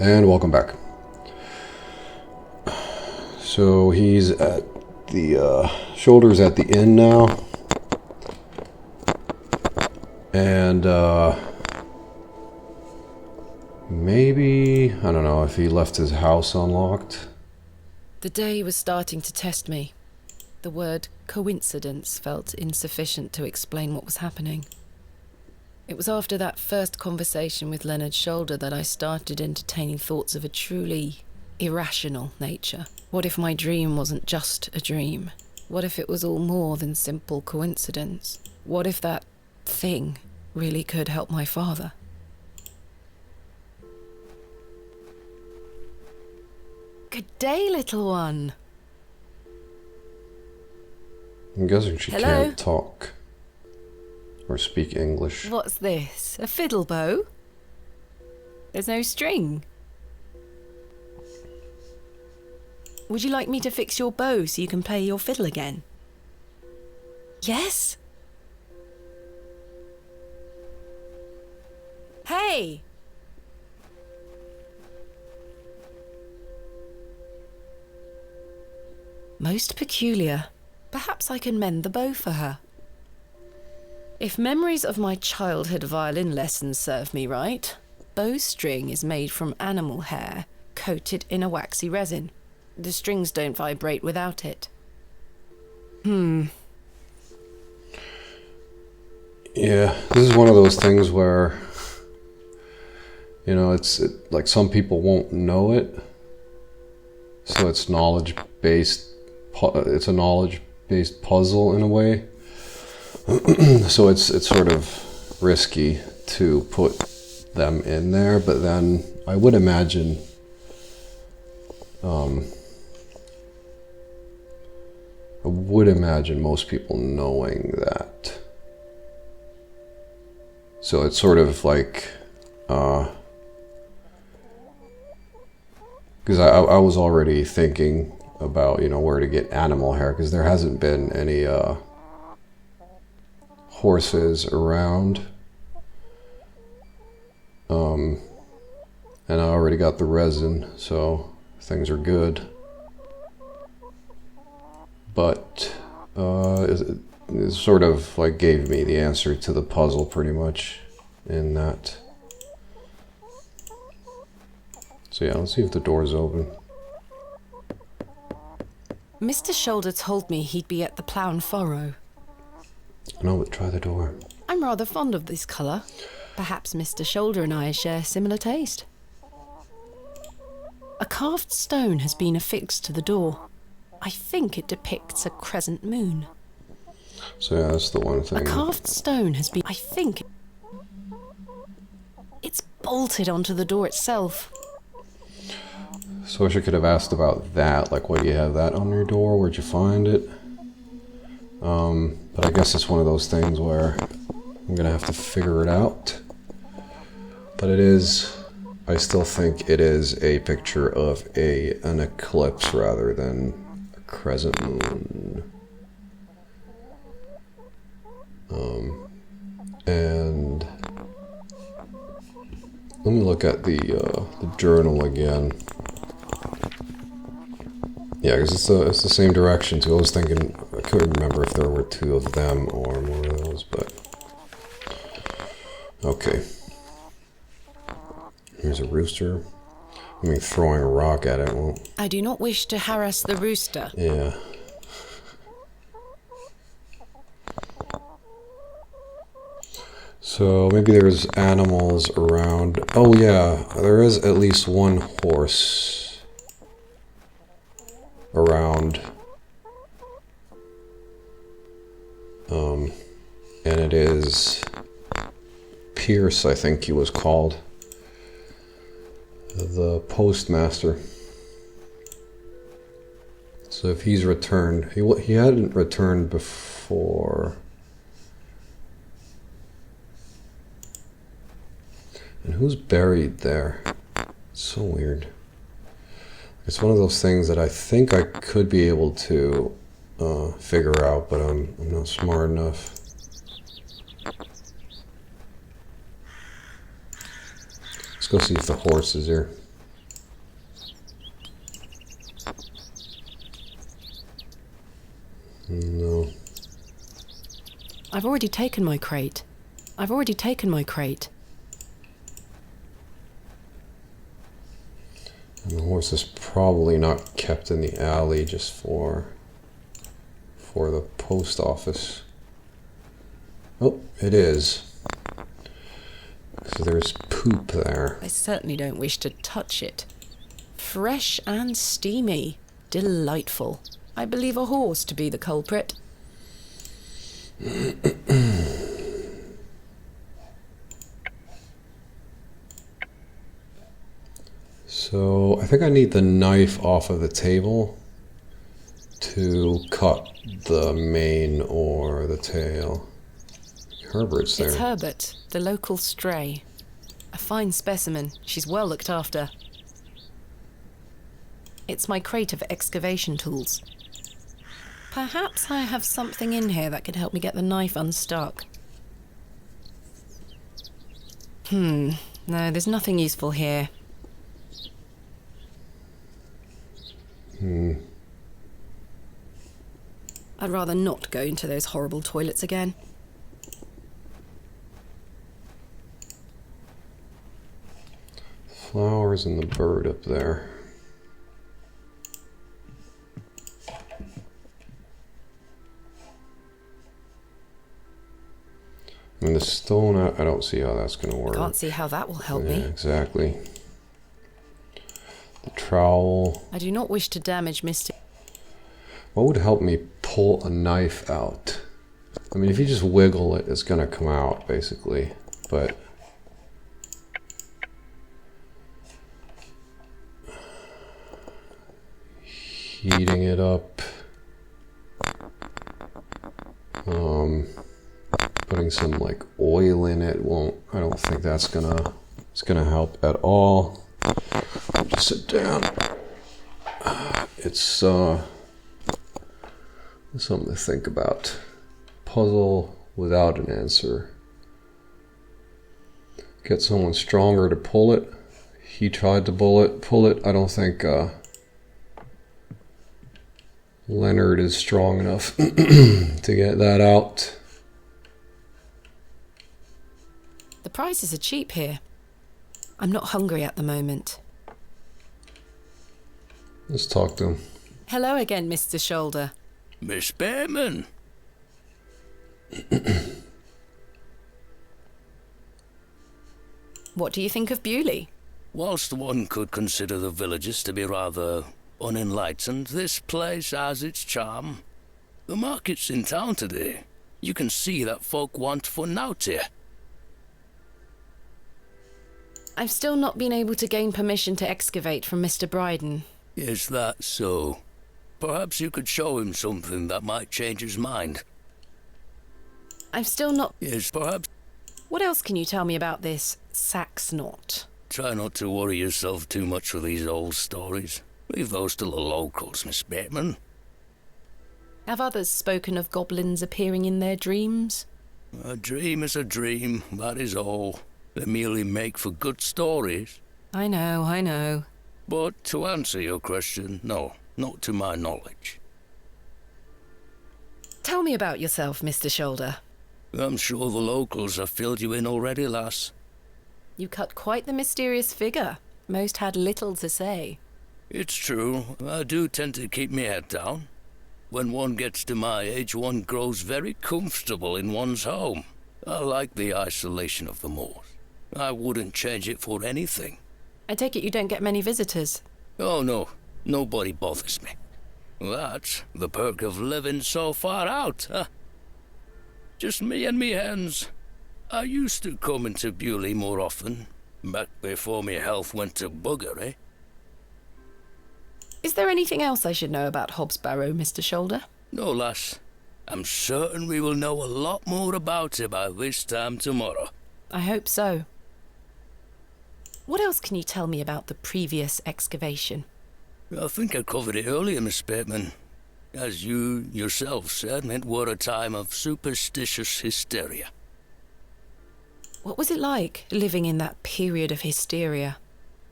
And welcome back. So he's at the shoulders at the inn now. And maybe, I don't know if he left his house unlocked. The day was starting to test me. The word coincidence felt insufficient to explain what was happening. It was after that first conversation with Leonard's shoulder that I started entertaining thoughts of a truly irrational nature. What if my dream wasn't just a dream? What if it was all more than simple coincidence? What if that thing really could help my father? Good day, little one. I'm guessing she Hello? can't talk or speak English. What's this? A fiddle bow? There's no string. Would you like me to fix your bow so you can play your fiddle again? Yes? Hey! Most peculiar. Perhaps I can mend the bow for her. If memories of my childhood violin lessons serve me right, bowstring is made from animal hair coated in a waxy resin. The strings don't vibrate without it. Yeah, this is one of those things where, you know, like some people won't know it, so it's knowledge-based. It's a knowledge-based puzzle in a way. So it's sort of risky to put them in there, but then I would imagine most people knowing that. So it's sort of like, because I was already thinking about, you know, where to get animal hair, because there hasn't been any horses around, and I already got the resin, so things are good. But it sort of like gave me the answer to the puzzle pretty much in that. So yeah, let's see if the door's open. Mr. Shoulder told me he'd be at the Plough and Furrow. No, but try the door. I'm rather fond of this colour. Perhaps Mr. Shoulder and I share similar taste. A carved stone has been affixed to the door. I think it depicts a crescent moon. So yeah, that's the one thing. A carved stone has been... I think... It's bolted onto the door itself. So I wish I could have asked about that. Like, why do you have that on your door? Where'd you find it? But I guess it's one of those things where I'm gonna have to figure it out. But it is... I still think it is a picture of an eclipse rather than a crescent moon. And let me look at the journal again. Yeah, because it's the same direction too. I was thinking, I couldn't remember if there were two of them or more of those, but okay. Here's a rooster. I mean, throwing a rock at it won't. I do not wish to harass the rooster. Yeah. So maybe there's animals around. Oh yeah, there is at least one horse around. And it is Pierce, I think he was called. The postmaster. So if he's returned, he hadn't returned before. And who's buried there? It's so weird. It's one of those things that I think I could be able to figure out, but I'm not smart enough. Let's go see if the horse is here. No. I've already taken my crate. And the horse is probably not kept in the alley just for the post office. Oh, it is. So there's poop there. I certainly don't wish to touch it. Fresh and steamy. Delightful. I believe a horse to be the culprit. So I think I need the knife off of the table to cut the mane or the tail. Herbert's there. It's Herbert, the local stray. A fine specimen. She's well looked after. It's my crate of excavation tools. Perhaps I have something in here that could help me get the knife unstuck. No, there's nothing useful here. I'd rather not go into those horrible toilets again. Flowers and the bird up there. I mean, the stone, I don't see how that's going to work. Can't see how that will help Yeah, me. exactly. The trowel. I do not wish to damage Mr. What would help me pull a knife out? I mean, if you just wiggle it, it's going to come out, basically. But heating it up. Putting some like oil in it won't. I don't think that's it's gonna help at all. Just sit down. It's something to think about. Puzzle without an answer. Get someone stronger to pull it. He tried to pull it. I don't think Leonard is strong enough to get that out. The prices are cheap here. I'm not hungry at the moment. Let's talk to him. Hello again, Mr. Shoulder. Miss Bateman. What do you think of Bewley? Whilst one could consider the villagers to be rather unenlightened, this place has its charm. The market's in town today. You can see that folk want fun out here. I've still not been able to gain permission to excavate from Mr. Bryden. Is that so? Perhaps you could show him something that might change his mind. I've still not... Yes, perhaps. What else can you tell me about this Sax knot? Try not to worry yourself too much with these old stories. Leave those to the locals, Miss Bateman. Have others spoken of goblins appearing in their dreams? A dream is a dream, that is all. They merely make for good stories. I know. But to answer your question, no, not to my knowledge. Tell me about yourself, Mr. Shoulder. I'm sure the locals have filled you in already, lass. You cut quite the mysterious figure. Most had little to say. It's true, I do tend to keep my head down. When one gets to my age, one grows very comfortable in one's home. I like the isolation of the moors. I wouldn't change it for anything. I take it you don't get many visitors. Oh no, nobody bothers me. That's the perk of living so far out, huh? Just me and me hens. I used to come into Bewley more often, back before my health went to bugger, eh? Is there anything else I should know about Hobbs Barrow, Mr. Shoulder? No, lass. I'm certain we will know a lot more about it by this time tomorrow. I hope so. What else can you tell me about the previous excavation? I think I covered it earlier, Miss Bateman. As you yourself said, it were a time of superstitious hysteria. What was it like, living in that period of hysteria?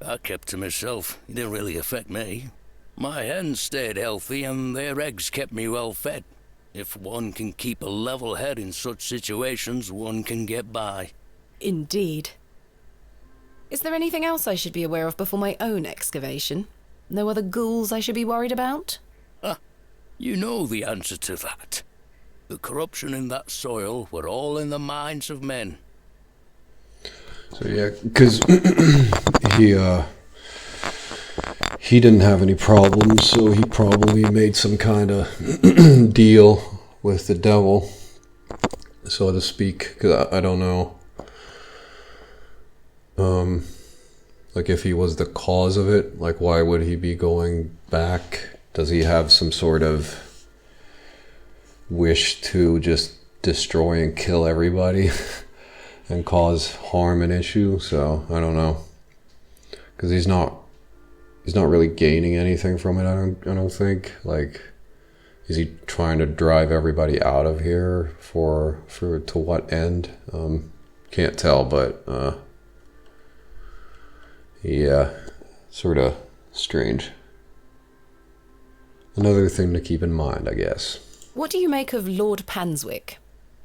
I kept to myself. It didn't really affect me. My hens stayed healthy and their eggs kept me well fed. If one can keep a level head in such situations, one can get by. Indeed. Is there anything else I should be aware of before my own excavation? No other ghouls I should be worried about? You know the answer to that. The corruption in that soil were all in the minds of men. So yeah, because he didn't have any problems, so he probably made some kind of deal with the devil, so to speak. Because I don't know, like if he was the cause of it, like why would he be going back? Does he have some sort of wish to just destroy and kill everybody and cause harm and issue? So I don't know, because he's not really gaining anything from it. I don't think. Like, is he trying to drive everybody out of here for to what end? Can't tell, but yeah, sort of strange. Another thing to keep in mind, I guess. What do you make of Lord Panswick?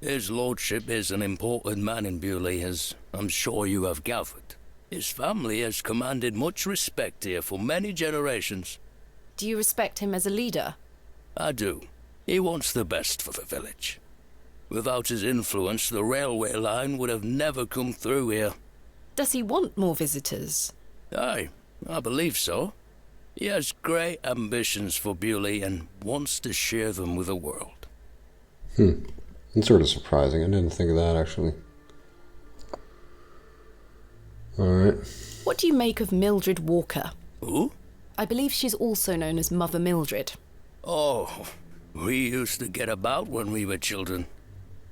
His lordship is an important man in Bewley, as I'm sure you have gathered. His family has commanded much respect here for many generations. Do you respect him as a leader? I do. He wants the best for the village. Without his influence, the railway line would have never come through here. Does he want more visitors? Aye, I believe so. He has great ambitions for Bewley and wants to share them with the world. It's sort of surprising. I didn't think of that, actually. Alright. What do you make of Mildred Walker? Who? I believe she's also known as Mother Mildred. Oh, we used to get about when we were children.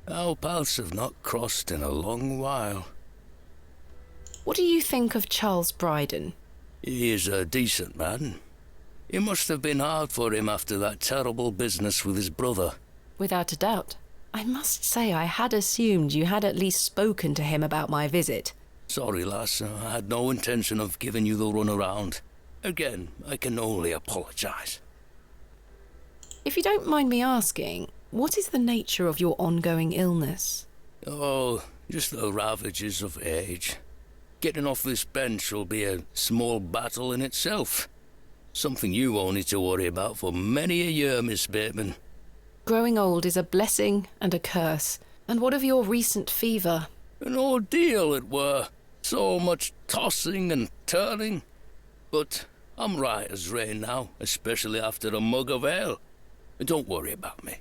Our paths have not crossed in a long while. What do you think of Charles Bryden? He is a decent man. It must have been hard for him after that terrible business with his brother. Without a doubt. I must say I had assumed you had at least spoken to him about my visit. Sorry, lass, I had no intention of giving you the runaround. Again, I can only apologize. If you don't mind me asking, what is the nature of your ongoing illness? Oh, just the ravages of age. Getting off this bench will be a small battle in itself. Something you won't need to worry about for many a year, Miss Bateman. Growing old is a blessing and a curse. And what of your recent fever? An ordeal it were. So much tossing and turning. But I'm right as rain now, especially after a mug of ale. Don't worry about me.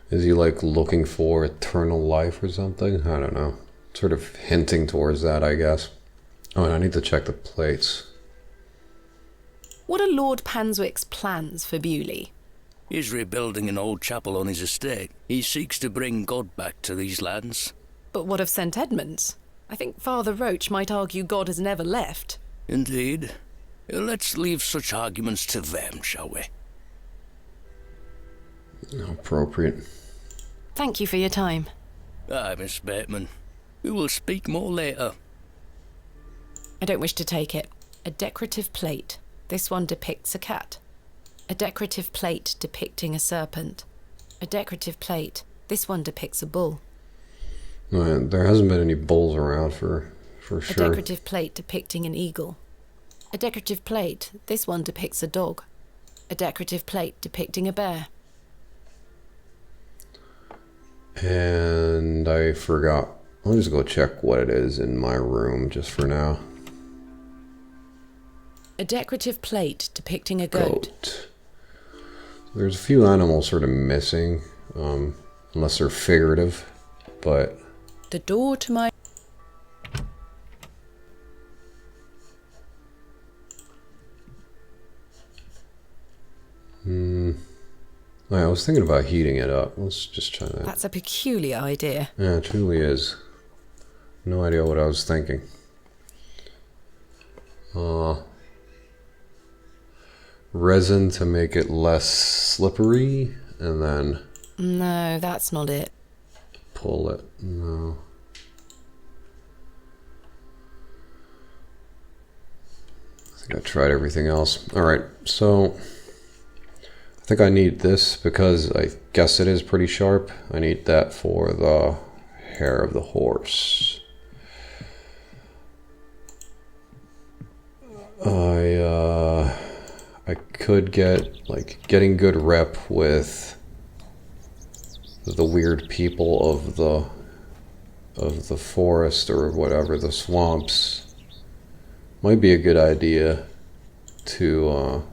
Is he like looking for eternal life or something? I don't know. Sort of hinting towards that, I guess. Oh, and I need to check the plates. What are Lord Panswick's plans for Bewley? He's rebuilding an old chapel on his estate. He seeks to bring God back to these lands. But what of St. Edmunds? I think Father Roach might argue God has never left. Indeed. Let's leave such arguments to them, shall we? Appropriate. Thank you for your time. Aye, Miss Bateman. We will speak more later. I don't wish to take it. A decorative plate. This one depicts a cat. A decorative plate depicting a serpent. A decorative plate. This one depicts a bull. There hasn't been any bulls around for sure. A decorative plate depicting an eagle. A decorative plate. This one depicts a dog. A decorative plate depicting a bear. And I forgot. I'll just go check what it is in my room just for now. A decorative plate depicting a goat. There's a few animals sort of missing, unless they're figurative, but... The door to my... I was thinking about heating it up. Let's just try that. That's a peculiar idea. Yeah, it truly is. No idea what I was thinking. Resin to make it less slippery, and then... No, that's not it. Pull it. No. I think I tried everything else. Alright, so... I think I need this because I guess it is pretty sharp. I need that for the hair of the horse. I could get, like, getting good rep with the weird people of the forest or whatever, the swamps, might be a good idea to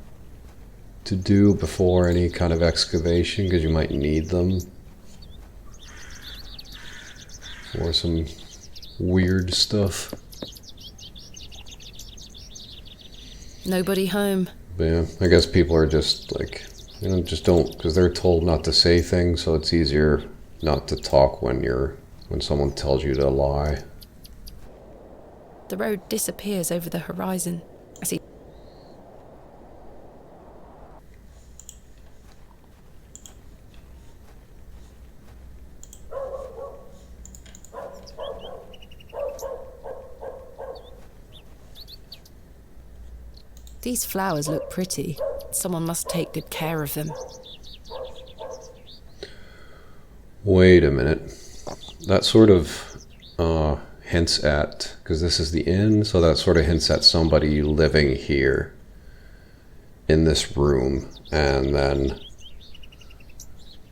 do before any kind of excavation, because you might need them for some weird stuff. Nobody home. But yeah, I guess people are just like, just don't, because they're told not to say things, so it's easier not to talk when someone tells you to lie. The road disappears over the horizon. I see. These flowers look pretty. Someone must take good care of them. Wait a minute. That sort of hints at, because this is the inn, so that sort of hints at somebody living here in this room, and then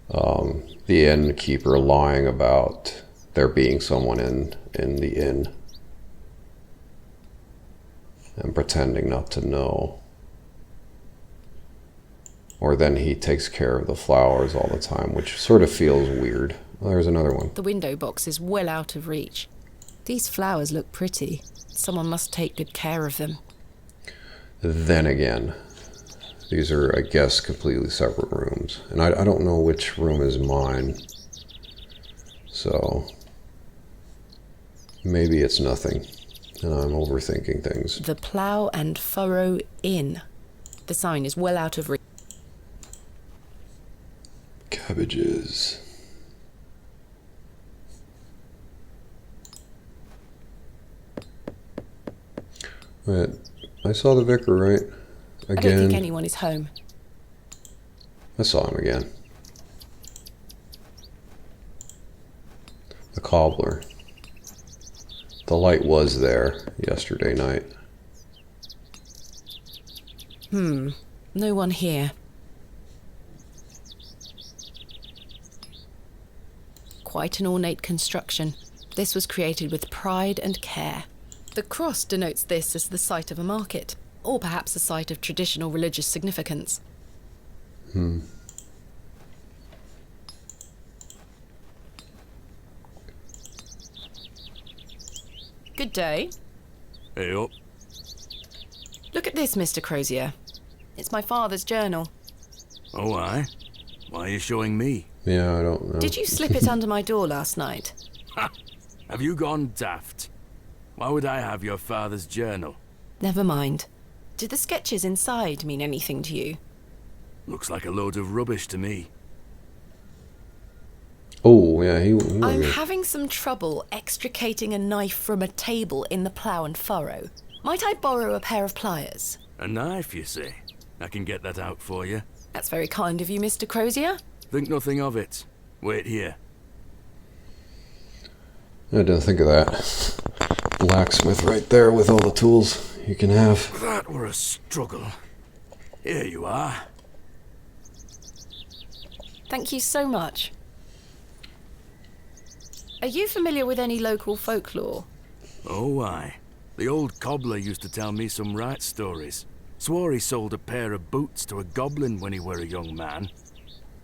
the innkeeper lying about there being someone in the inn and pretending not to know. Or then he takes care of the flowers all the time, which sort of feels weird. There's another one. The window box is well out of reach. These flowers look pretty. Someone must take good care of them. Then again, these are, I guess, completely separate rooms. And I don't know which room is mine. So maybe it's nothing. And I'm overthinking things. The Plough and Furrow Inn. The sign is well out of reach. Cabbages. Wait, I saw the vicar, right? Again. I don't think anyone is home. I saw him again. The cobbler. The light was there yesterday night. No one here. Quite an ornate construction. This was created with pride and care. The cross denotes this as the site of a market, or perhaps a site of traditional religious significance. Good day. Hey up. Look at this, Mr. Crozier. It's my father's journal. Oh, aye? Why are you showing me? Yeah, I don't know. Did you slip it under my door last night? Ha! Have you gone daft? Why would I have your father's journal? Never mind. Did the sketches inside mean anything to you? Looks like a load of rubbish to me. Oh, yeah, he I'm was. having some trouble extricating a knife from a table in the Plough and Furrow. Might I borrow a pair of pliers? A knife, you say? I can get that out for you. That's very kind of you, Mr. Crozier. Think nothing of it. Wait here. I didn't think of that. Blacksmith right there with all the tools you can have. That were a struggle. Here you are. Thank you so much. Are you familiar with any local folklore? Oh, aye. The old cobbler used to tell me some right stories. Swore he sold a pair of boots to a goblin when he were a young man.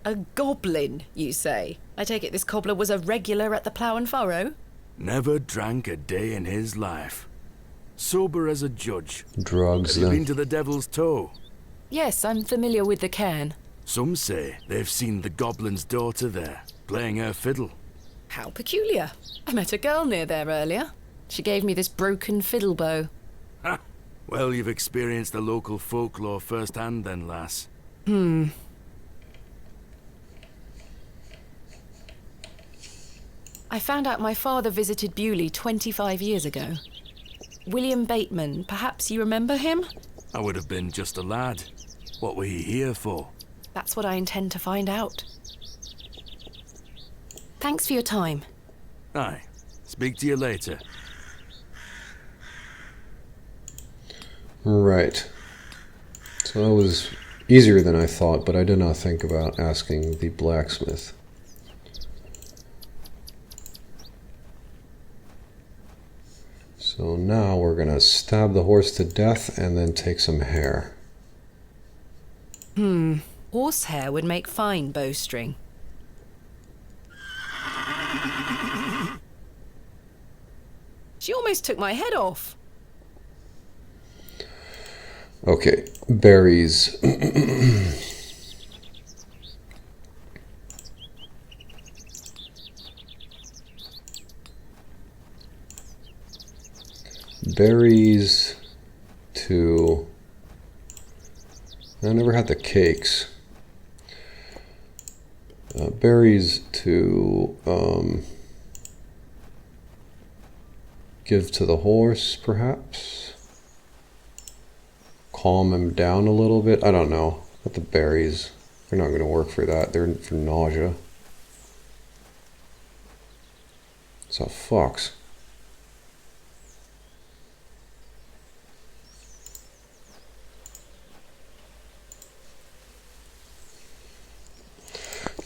A goblin, you say? I take it this cobbler was a regular at the Plough and Furrow? Never drank a day in his life. Sober as a judge. Drugs, Have you been then. to the Devil's Toe? Yes, I'm familiar with the cairn. Some say they've seen the goblin's daughter there, playing her fiddle. How peculiar. I met a girl near there earlier. She gave me this broken fiddle bow. Ha! Well, you've experienced the local folklore firsthand then, lass. I found out my father visited Bewley 25 years ago. William Bateman, perhaps you remember him? I would have been just a lad. What were he here for? That's what I intend to find out. Thanks for your time. Aye. Speak to you later. Right. So that was easier than I thought, but I did not think about asking the blacksmith. So now we're gonna stab the horse to death and then take some hair. Horsehair would make fine bowstring. She almost took my head off. Okay, berries. Berries to... I never had the cakes. Berries to give to the horse, perhaps. Calm him down a little bit. I don't know. But the berries, they're not going to work for that. They're for nausea. So fox.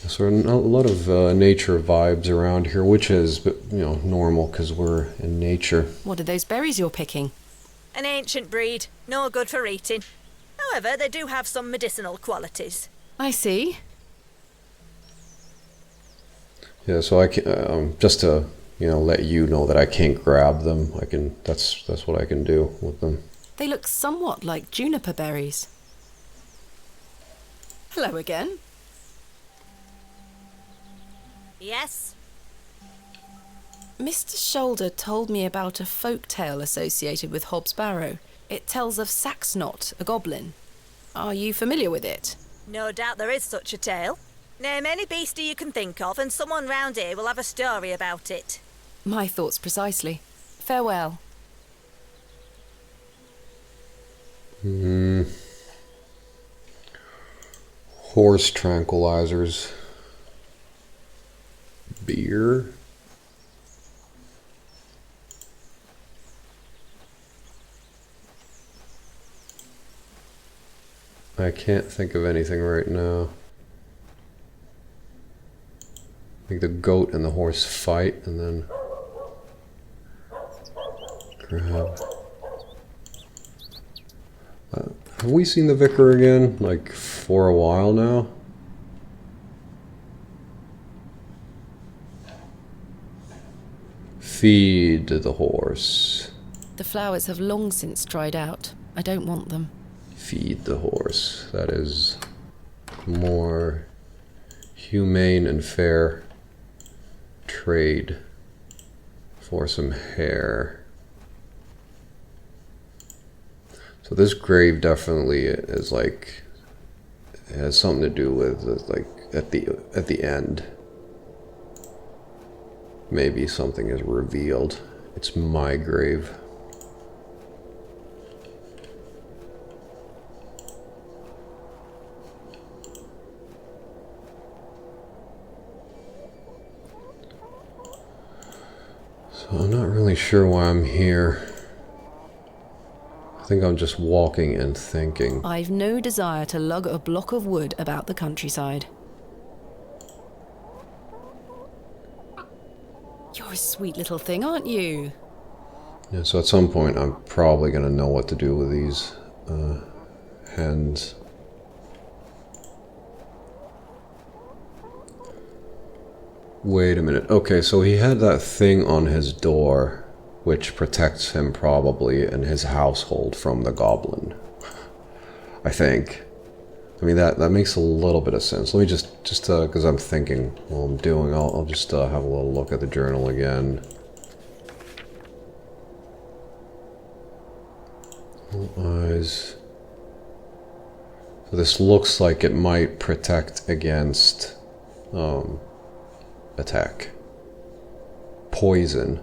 So a lot of nature vibes around here, which is, normal because we're in nature. What are those berries you're picking? An ancient breed, no good for eating. However, they do have some medicinal qualities. I see. Yeah, so I can, just to let you know that I can't grab them. I can. That's what I can do with them. They look somewhat like juniper berries. Hello again. Yes? Mr. Shoulder told me about a folk tale associated with Hobbs Barrow. It tells of Saxnot, a goblin. Are you familiar with it? No doubt there is such a tale. Name any beastie you can think of and someone round here will have a story about it. My thoughts precisely. Farewell. Horse tranquilizers. Beer. I can't think of anything right now. I think the goat and the horse fight and then grab. Have we seen the vicar again? Like for a while now? Feed the horse. The flowers have long since dried out. I don't want them. Feed the horse. That is more humane and fair trade for some hair. So this grave definitely is like, it has something to do with like at the end. Maybe something is revealed. It's my grave. So I'm not really sure why I'm here. I think I'm just walking and thinking. I've no desire to lug a block of wood about the countryside. You're a sweet little thing, aren't you? Yeah, so at some point I'm probably going to know what to do with these hens. Wait a minute. Okay, so he had that thing on his door which protects him probably and his household from the goblin. I think. I mean, that makes a little bit of sense. Let me just because I'm thinking while I'm doing, I'll just have a little look at the journal again. Eyes. So this looks like it might protect against attack. Poison.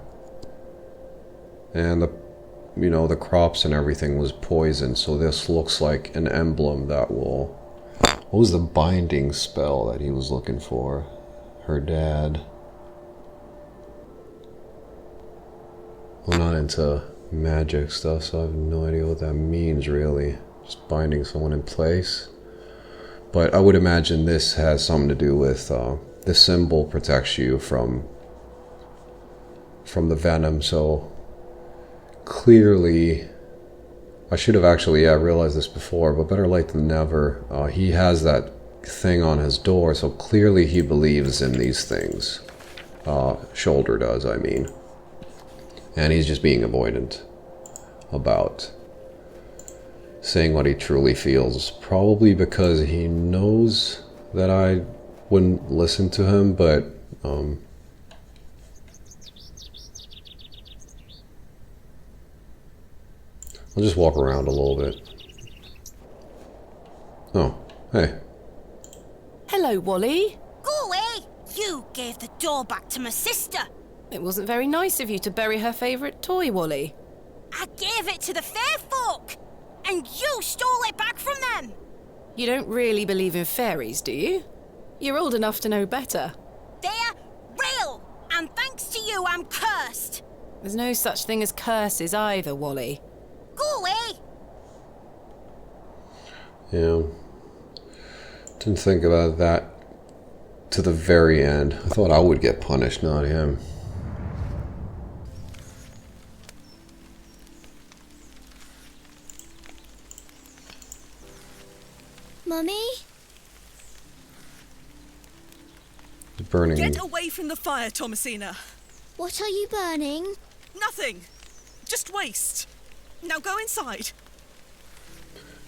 And the crops and everything was poison, so this looks like an emblem that will What was the binding spell that he was looking for? Her dad. I'm not into magic stuff, so I have no idea what that means, really. Just binding someone in place. But I would imagine this has something to do with this symbol protects you from the venom, so clearly I should have actually realized this before, but better late than never. He has that thing on his door, so clearly he believes in these things. Shoulder does, I mean. And he's just being avoidant about saying what he truly feels. Probably because he knows that I wouldn't listen to him, but I'll just walk around a little bit. Oh, hey. Hello, Wally. Go away! You gave the door back to my sister. It wasn't very nice of you to bury her favourite toy, Wally. I gave it to the fair folk, and you stole it back from them. You don't really believe in fairies, do you? You're old enough to know better. They're real, and thanks to you, I'm cursed. There's no such thing as curses either, Wally. Go away! Yeah. Didn't think about that to the very end. I thought I would get punished, not him. Mummy? Burning. Get away from the fire, Thomasina. What are you burning? Nothing. Just waste. Now go inside.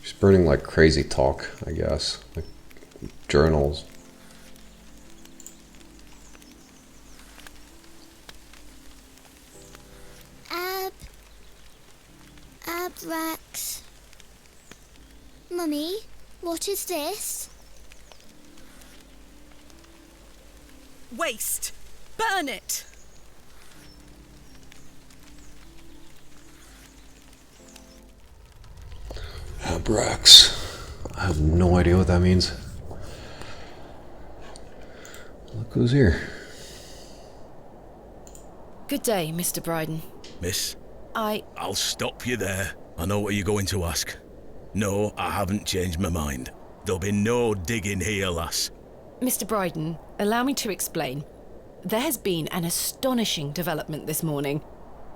She's burning like crazy talk, I guess. Like journals. Abrax. Mummy, what is this? Waste. Burn it. Abrax. I have no idea what that means. Look who's here. Good day, Mr. Bryden. Miss, I... I'll stop you there. I know what you're going to ask. No, I haven't changed my mind. There'll be no digging here, lass. Mr. Bryden, allow me to explain. There has been an astonishing development this morning.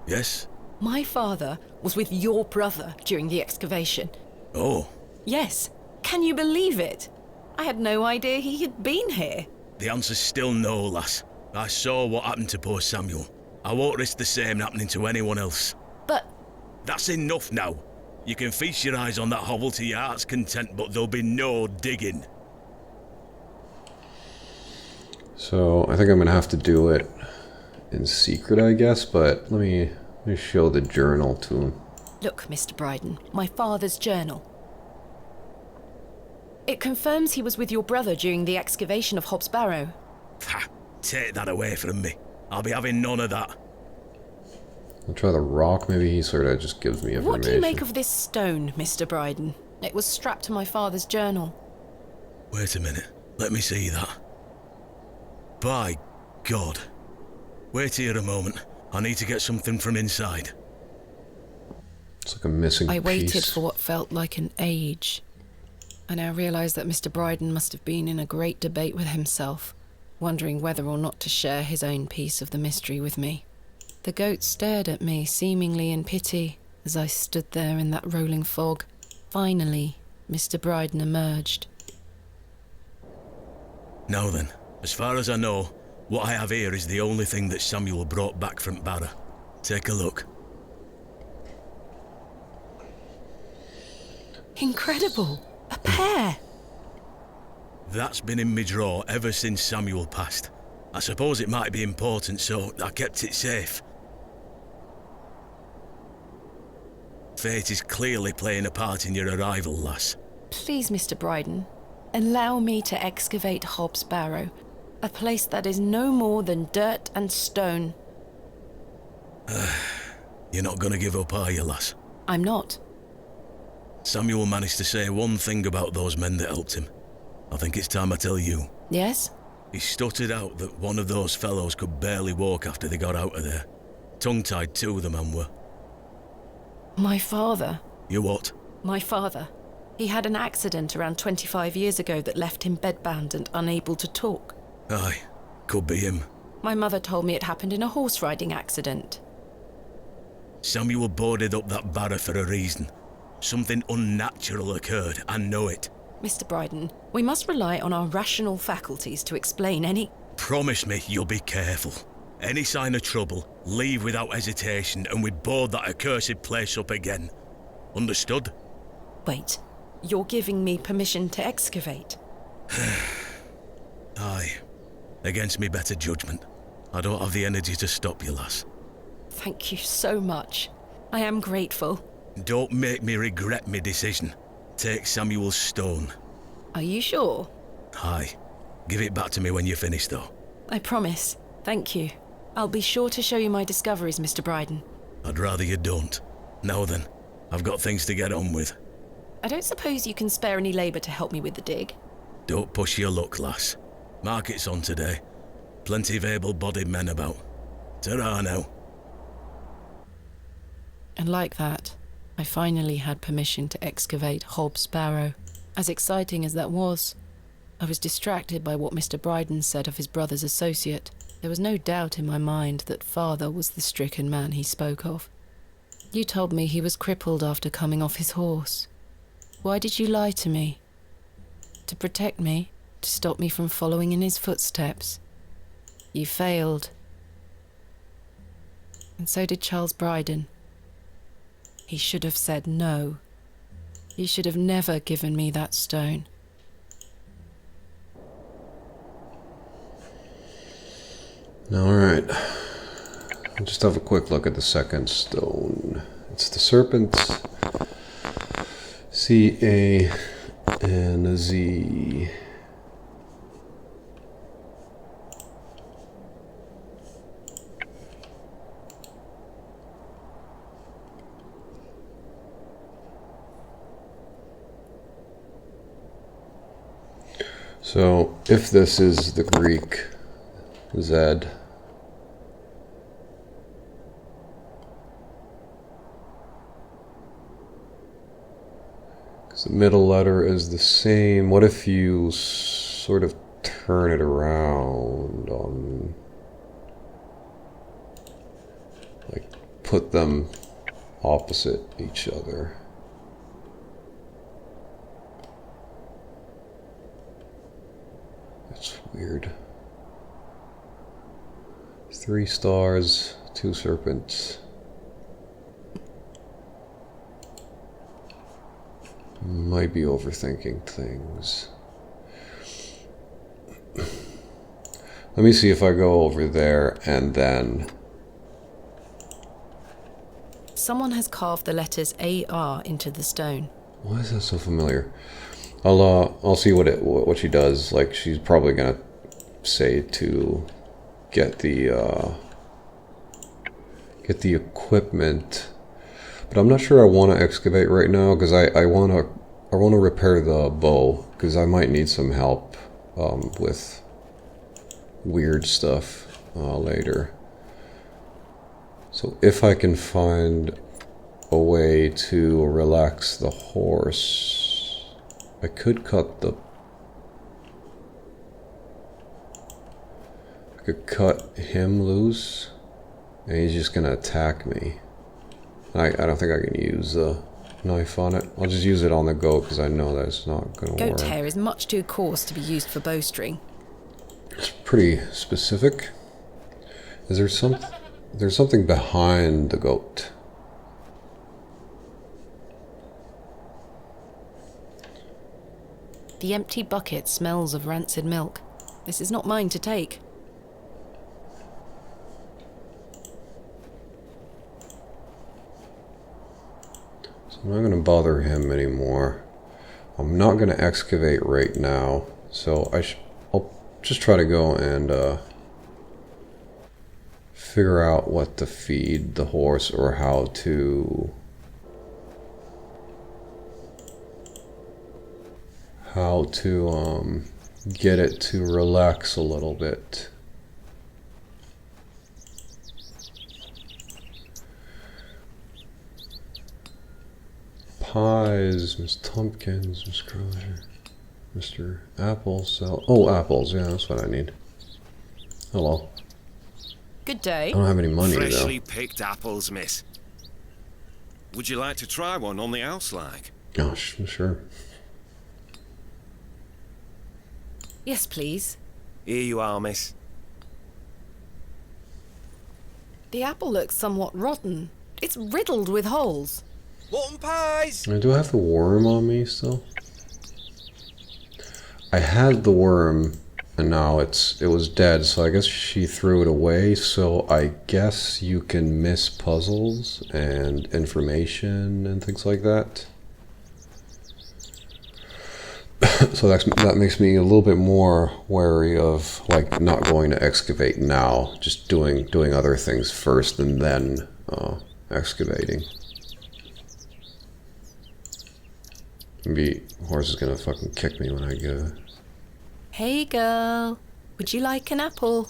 Yes? My father was with your brother during the excavation. Oh, Yes. Can you believe it? I had no idea he had been here. the answer's still no, lass. I saw what happened to poor Samuel. I won't risk the same happening to anyone else. But That's enough now. You can feast your eyes on that hovel to your heart's content, but there'll be no digging. So I think I'm gonna have to do it in secret, I guess, but let me show the journal to him. look, Mr. Bryden, my father's journal. It confirms he was with your brother during the excavation of Hobbs Barrow. Ha! Take that away from me. I'll be having none of that. I'll try the rock, maybe he sort of just gives me information. What do you make of this stone, Mr. Bryden? It was strapped to my father's journal. Wait a minute. Let me see that. By God. Wait here a moment. I need to get something from inside. It's like a missing I waited piece. for what felt like an age. I now realise that Mr. Bryden must have been in a great debate with himself, wondering whether or not to share his own piece of the mystery with me. The goat stared at me, seemingly in pity, as I stood there in that rolling fog. Finally, Mr. Bryden emerged. Now then, as far as I know, what I have here is the only thing that Samuel brought back from Barrow. Take a look. Incredible! A pear! That's been in my drawer ever since Samuel passed. I suppose it might be important, so I kept it safe. Fate is clearly playing a part in your arrival, lass. Please, Mr. Bryden, allow me to excavate Hobbs Barrow, a place that is no more than dirt and stone. You're not gonna give up, are you, lass? I'm not. Samuel managed to say one thing about those men that helped him. I think it's time I tell you. Yes? He stuttered out that one of those fellows could barely walk after they got out of there. Tongue-tied too, the man were. My father. You what? My father. He had an accident around 25 years ago that left him bedbound and unable to talk. Aye, could be him. My mother told me it happened in a horse riding accident. Samuel boarded up that Barrow for a reason. Something unnatural occurred, I know it. Mr. Bryden, we must rely on our rational faculties to explain any... Promise me you'll be careful. Any sign of trouble, leave without hesitation and we board that accursed place up again. Understood? Wait, you're giving me permission to excavate? Aye. Against me better judgment. I don't have the energy to stop you, lass. Thank you so much. I am grateful. Don't make me regret my decision. Take Samuel's stone. Are you sure? Aye. Give it back to me when you're finished, though. I promise. Thank you. I'll be sure to show you my discoveries, Mr. Bryden. I'd rather you don't. Now then, I've got things to get on with. I don't suppose you can spare any labour to help me with the dig? Don't push your luck, lass. Market's on today. Plenty of able-bodied men about. Ta-ra now. And like that, I finally had permission to excavate Hobbs Barrow. As exciting as that was, I was distracted by what Mr. Bryden said of his brother's associate. There was no doubt in my mind that father was the stricken man he spoke of. You told me he was crippled after coming off his horse. Why did you lie to me? To protect me? To stop me from following in his footsteps? You failed. And so did Charles Bryden. He should have said no. He should have never given me that stone. Alright. I'll just have a quick look at the second stone. It's the serpents. C-A and a Z. So, if this is the Greek Z, because the middle letter is the same, what if you sort of turn it around on, like, put them opposite each other? That's weird. 3 stars, 2 serpents. Might be overthinking things. Let me see if I go over there and then... Someone has carved the letters AR into the stone. Why is that so familiar? I'll see what she does. Like, she's probably gonna say to get the equipment, but I'm not sure I want to excavate right now because I want to repair the bow because I might need some help with weird stuff later. So if I can find a way to relax the horse, I could cut him loose, and he's just gonna attack me. I don't think I can use a knife on it. I'll just use it on the goat because I know that it's not gonna work. Goat hair is much too coarse to be used for bowstring. It's pretty specific. Is there there's something behind the goat? The empty bucket smells of rancid milk. This is not mine to take. So I'm not going to bother him anymore. I'm not going to excavate right now. So I'll just try to go and figure out what to feed the horse or how to how to get it to relax a little bit. Pies, Miss Tompkins, Miss Crowther, Mr. Apples. Oh, apples. Yeah, that's what I need. Hello. Good day. I don't have any money Freshly picked apples, miss. Would you like to try one on the house like? though. Oh, sure. Yes, please. Here you are, miss. The apple looks somewhat rotten. It's riddled with holes. Mutton pies! Do I have the worm on me still? I had the worm, and now it was dead, so I guess she threw it away, so I guess you can miss puzzles and information and things like that. So that makes me a little bit more wary of like not going to excavate now, just doing other things first and then excavating. Maybe horse is gonna fucking kick me when I go. Hey, girl. Would you like an apple?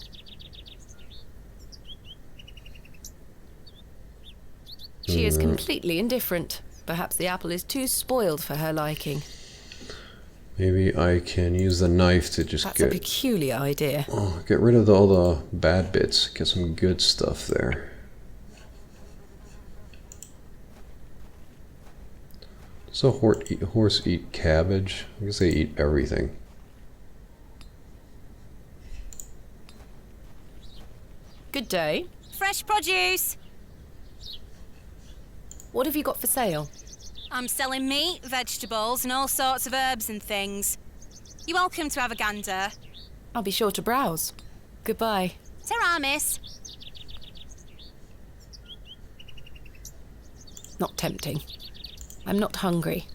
She is completely indifferent. Perhaps the apple is too spoiled for her liking. Maybe I can use the knife to just That's a peculiar idea. get rid of all the bad bits. Get some good stuff there. Does a horse eat cabbage? I guess they eat everything. Good day. Fresh produce. What have you got for sale? I'm selling meat, vegetables, and all sorts of herbs and things. You're welcome to have a gander. I'll be sure to browse. Goodbye. Ta-ra, miss. Not tempting. I'm not hungry.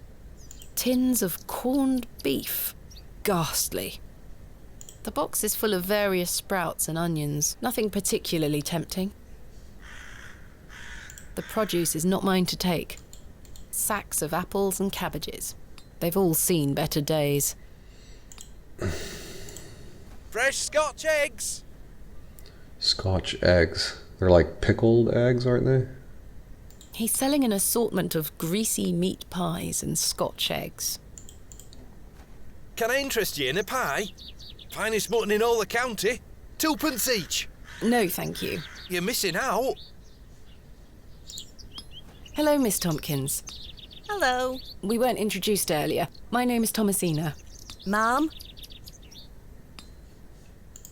Tins of corned beef. Ghastly. The box is full of various sprouts and onions. Nothing particularly tempting. The produce is not mine to take. Sacks of apples and cabbages. They've all seen better days. Fresh Scotch eggs! Scotch eggs. They're like pickled eggs, aren't they? He's selling an assortment of greasy meat pies and Scotch eggs. Can I interest you in a pie? Finest mutton in all the county. 2p each. No, thank you. You're missing out. Hello, Miss Tompkins. Hello. We weren't introduced earlier. My name is Thomasina. Ma'am,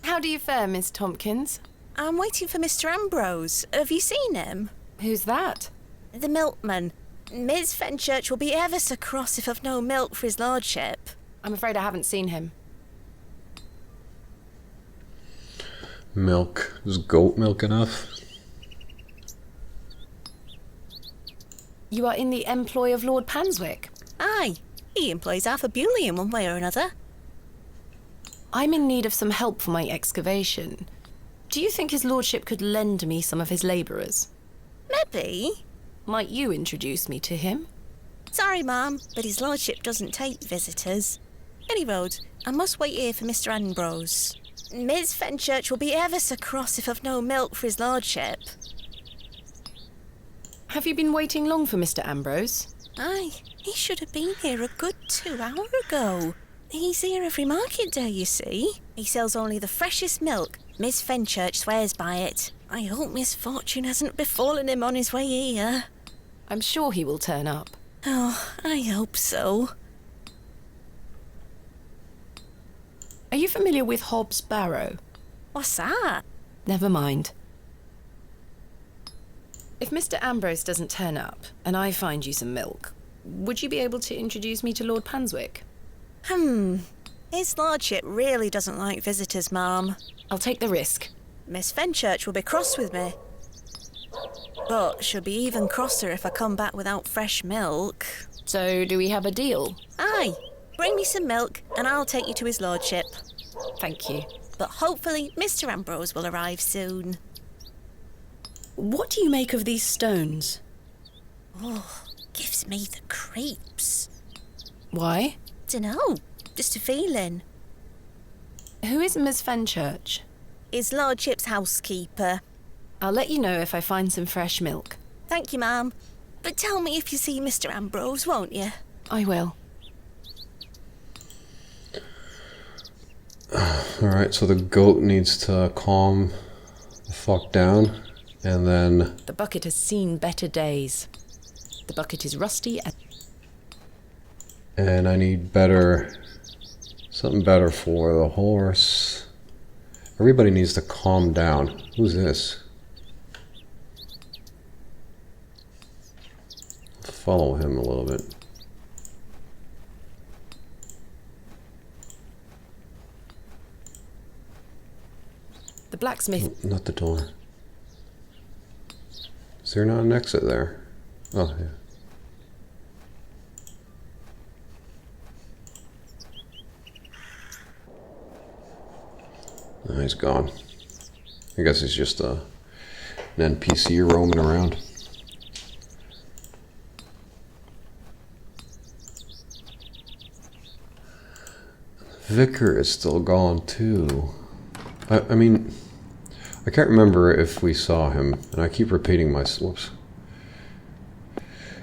How do you fare, Miss Tompkins? I'm waiting for Mr. Ambrose. Have you seen him? Who's that? The milkman. Miss Fenchurch will be ever so cross if I've no milk for his lordship. I'm afraid I haven't seen him. Milk. Is goat milk enough? You are in the employ of Lord Panswick. Aye, he employs Arthur Bewley in one way or another. I'm in need of some help for my excavation. Do you think his lordship could lend me some of his labourers? Maybe. Might you introduce me to him? Sorry, ma'am, but his lordship doesn't take visitors. Any road, I must wait here for Mr. Ambrose. Miss Fenchurch will be ever so cross if I've no milk for his lordship. Have you been waiting long for Mr. Ambrose? Aye, he should have been here a good 2 hours ago. He's here every market day, you see. He sells only the freshest milk. Miss Fenchurch swears by it. I hope misfortune hasn't befallen him on his way here. I'm sure he will turn up. Oh, I hope so. Are you familiar with Hobbs Barrow? What's that? Never mind. If Mr. Ambrose doesn't turn up, and I find you some milk, would you be able to introduce me to Lord Panswick? His lordship really doesn't like visitors, ma'am. I'll take the risk. Miss Fenchurch will be cross with me. But she'll be even crosser if I come back without fresh milk. So, do we have a deal? Aye, bring me some milk and I'll take you to his lordship. Thank you. But hopefully Mr. Ambrose will arrive soon. What do you make of these stones? Oh, gives me the creeps. Why? Dunno. Just a feeling. Who is Miss Fenchurch? His lordship's housekeeper. I'll let you know if I find some fresh milk. Thank you, ma'am. But tell me if you see Mr. Ambrose, won't you? I will. Alright, so the goat needs to calm the fuck down, and then... The bucket has seen better days. The bucket is rusty And I need better... something better for the horse. Everybody needs to calm down. Who's this? Follow him a little bit. The blacksmith. Not the door. Is there not an exit there? Oh, yeah. Oh, he's gone. I guess he's just an NPC roaming around. Vicar is still gone too. I mean, I can't remember if we saw him, and I keep repeating myself.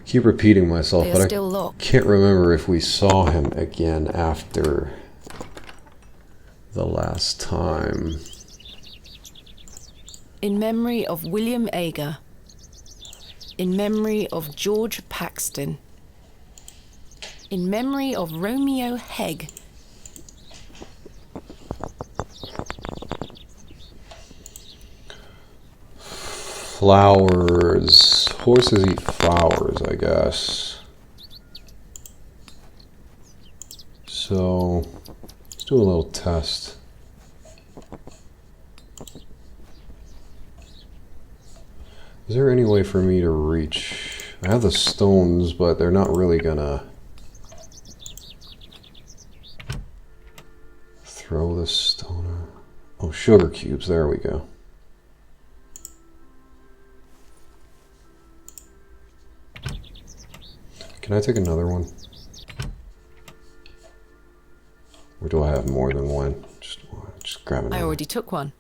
Keep repeating myself, but I can't remember if we saw him again after the last time. In memory of William Ager. In memory of George Paxton. In memory of Romeo Hegg. Flowers. Horses eat flowers, I guess. So, let's do a little test. Is there any way for me to reach? I have the stones, but they're not really gonna throw the stone. Oh, sugar cubes. There we go. Can I take another one? Or do I have more than one? Just grab another. I already took one.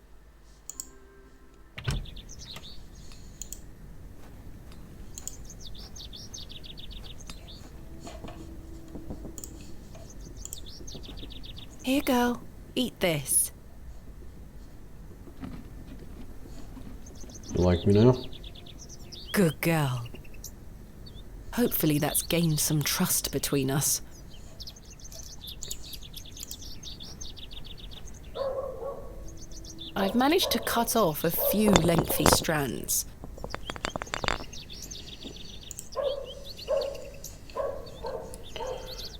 Here, girl. Eat this. You like me now? Good girl. Hopefully that's gained some trust between us. I've managed to cut off a few lengthy strands.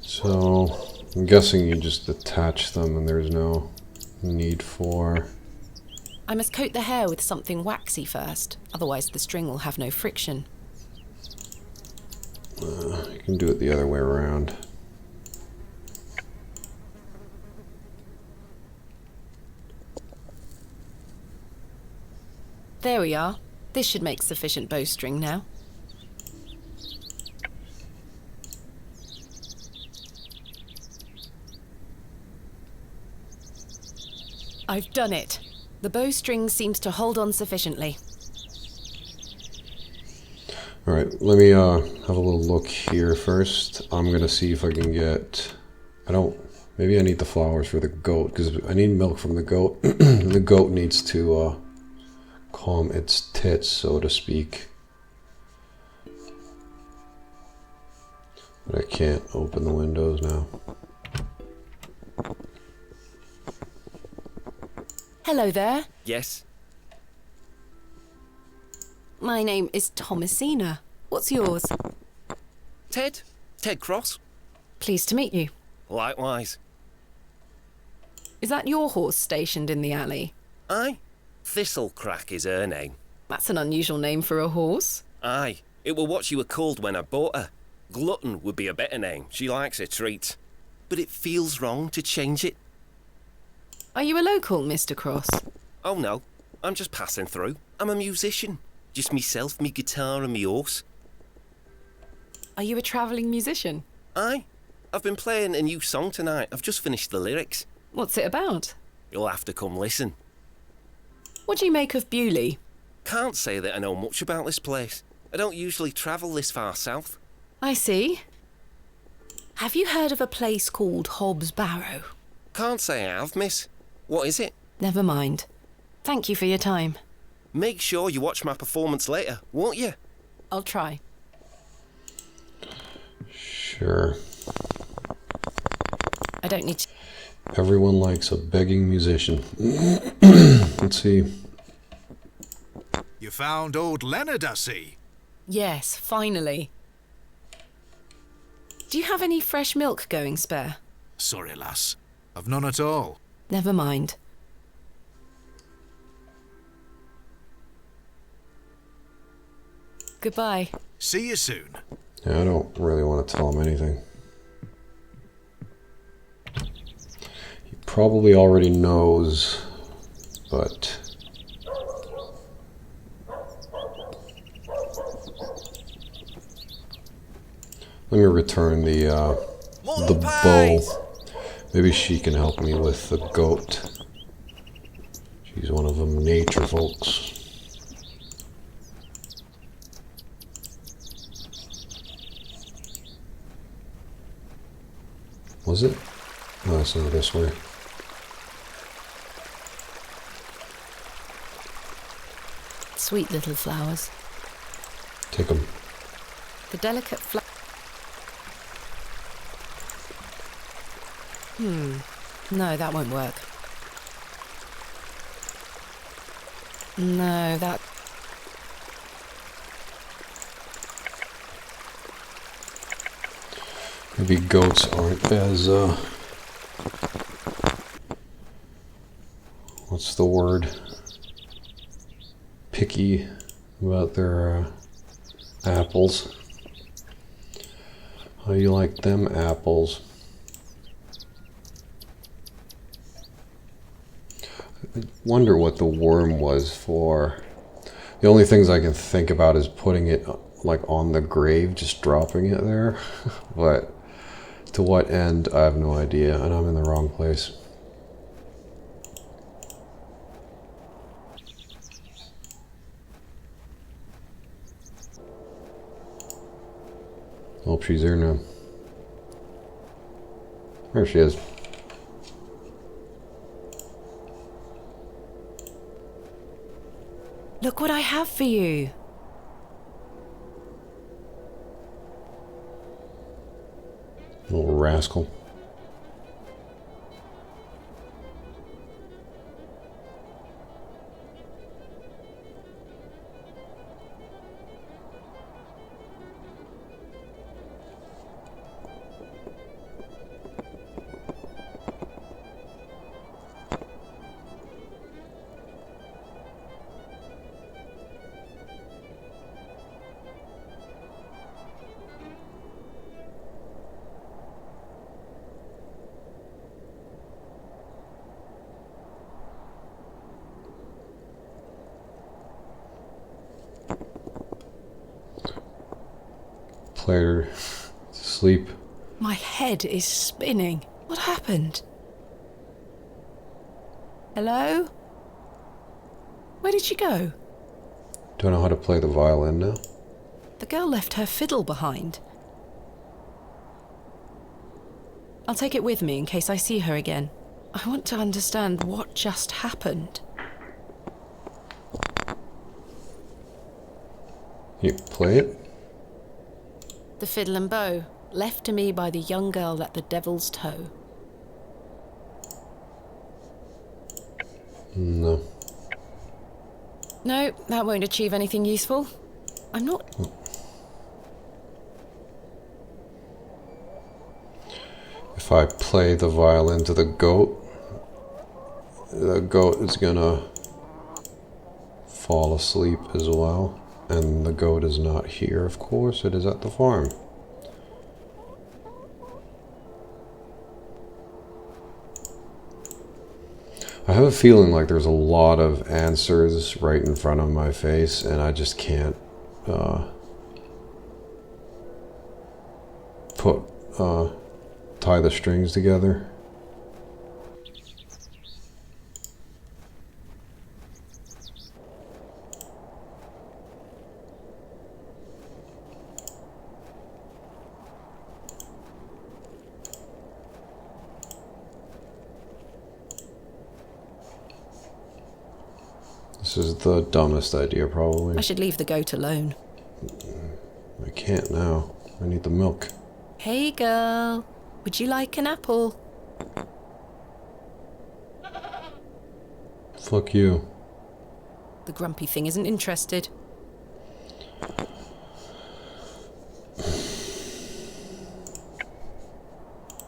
So, I'm guessing you just attach them and there's no need for... I must coat the hair with something waxy first, otherwise the string will have no friction. You can do it the other way around. There we are. This should make sufficient bowstring now. I've done it. The bowstring seems to hold on sufficiently. Alright, let me have a little look here first. I'm gonna see if I can get... Maybe I need the flowers for the goat, because I need milk from the goat. The goat needs to calm its tits, so to speak. But I can't open the windows now. Hello there. Yes? My name is Thomasina. What's yours? Ted? Ted Cross? Pleased to meet you. Likewise. Is that your horse stationed in the alley? Aye. Thistlecrack is her name. That's an unusual name for a horse. Aye. It were what she were called when I bought her. Glutton would be a better name. She likes her treats. But it feels wrong to change it. Are you a local, Mr. Cross? Oh no. I'm just passing through. I'm a musician. Just myself, me guitar and me horse. Are you a travelling musician? Aye. I've been playing a new song tonight. I've just finished the lyrics. What's it about? You'll have to come listen. What do you make of Bewley? Can't say that I know much about this place. I don't usually travel this far south. I see. Have you heard of a place called Hobbs Barrow? Can't say I have, miss. What is it? Never mind. Thank you for your time. Make sure you watch my performance later, won't you? I'll try. Sure. I don't need to... Everyone likes a begging musician. Let's see. You found old Leonard, I see. Yes, finally. Do you have any fresh milk going spare? Sorry, lass. I've none at all. Never mind. Goodbye. See you soon. Yeah, I don't really want to tell him anything. He probably already knows, but... Let me return the bow. Maybe she can help me with the goat. She's one of them nature folks. Was it? No, it's not this way. Sweet little flowers. Take them. The delicate No, that won't work. No, that... Maybe goats aren't as, what's the word? Picky about their apples. How you like them apples? I wonder what the worm was for. The only things I can think about is putting it like on the grave, just dropping it there. But to what end, I have no idea, and I'm in the wrong place. Hope she's here now. There she is. Look what I have for you. Little rascal. Played her to sleep. My head is spinning. What happened? Hello? Where did she go? Don't know how to play the violin now. The girl left her fiddle behind. I'll take it with me in case I see her again. I want to understand what just happened. You play it? The fiddle and bow, left to me by the young girl at the Devil's Toe. No. No, that won't achieve anything useful. I'm not... If I play the violin to the goat is gonna fall asleep as well. And the goat is not here, of course, it is at the farm. I have a feeling like there's a lot of answers right in front of my face, and I just can't put tie the strings together. This is the dumbest idea, probably. I should leave the goat alone. I can't now. I need the milk. Hey girl, would you like an apple? Fuck you. The grumpy thing isn't interested.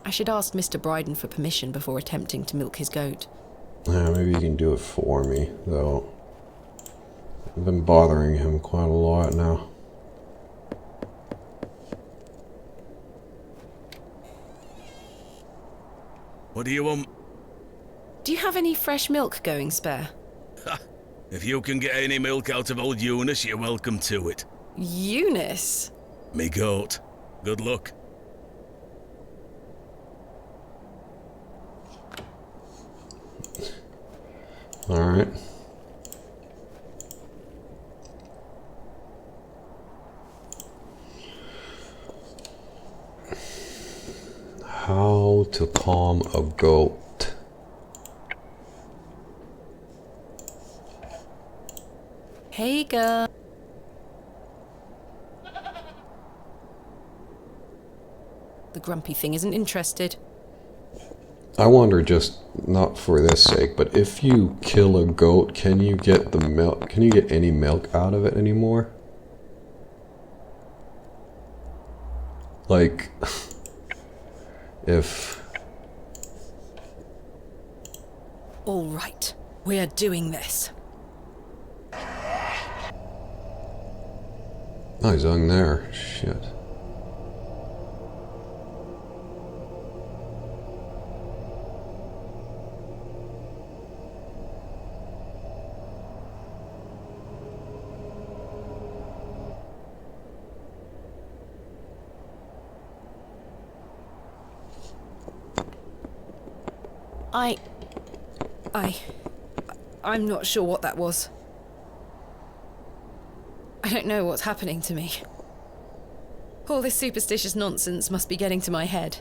I should ask Mr. Bryden for permission before attempting to milk his goat. Yeah, maybe you can do it for me, though. I've been bothering him quite a lot now. What do you want? Do you have any fresh milk going spare? If you can get any milk out of old Eunice, you're welcome to it. Eunice? Me goat. Good luck. Alright. How to calm a goat. Hey girl. The grumpy thing isn't interested. I wonder, just not for this sake, but if you kill a goat, can you get the milk? Can you get any milk out of it anymore? Like, if... All right, we're doing this. Oh, he's hung there. Shit. I'm not sure what that was. I don't know what's happening to me. All this superstitious nonsense must be getting to my head.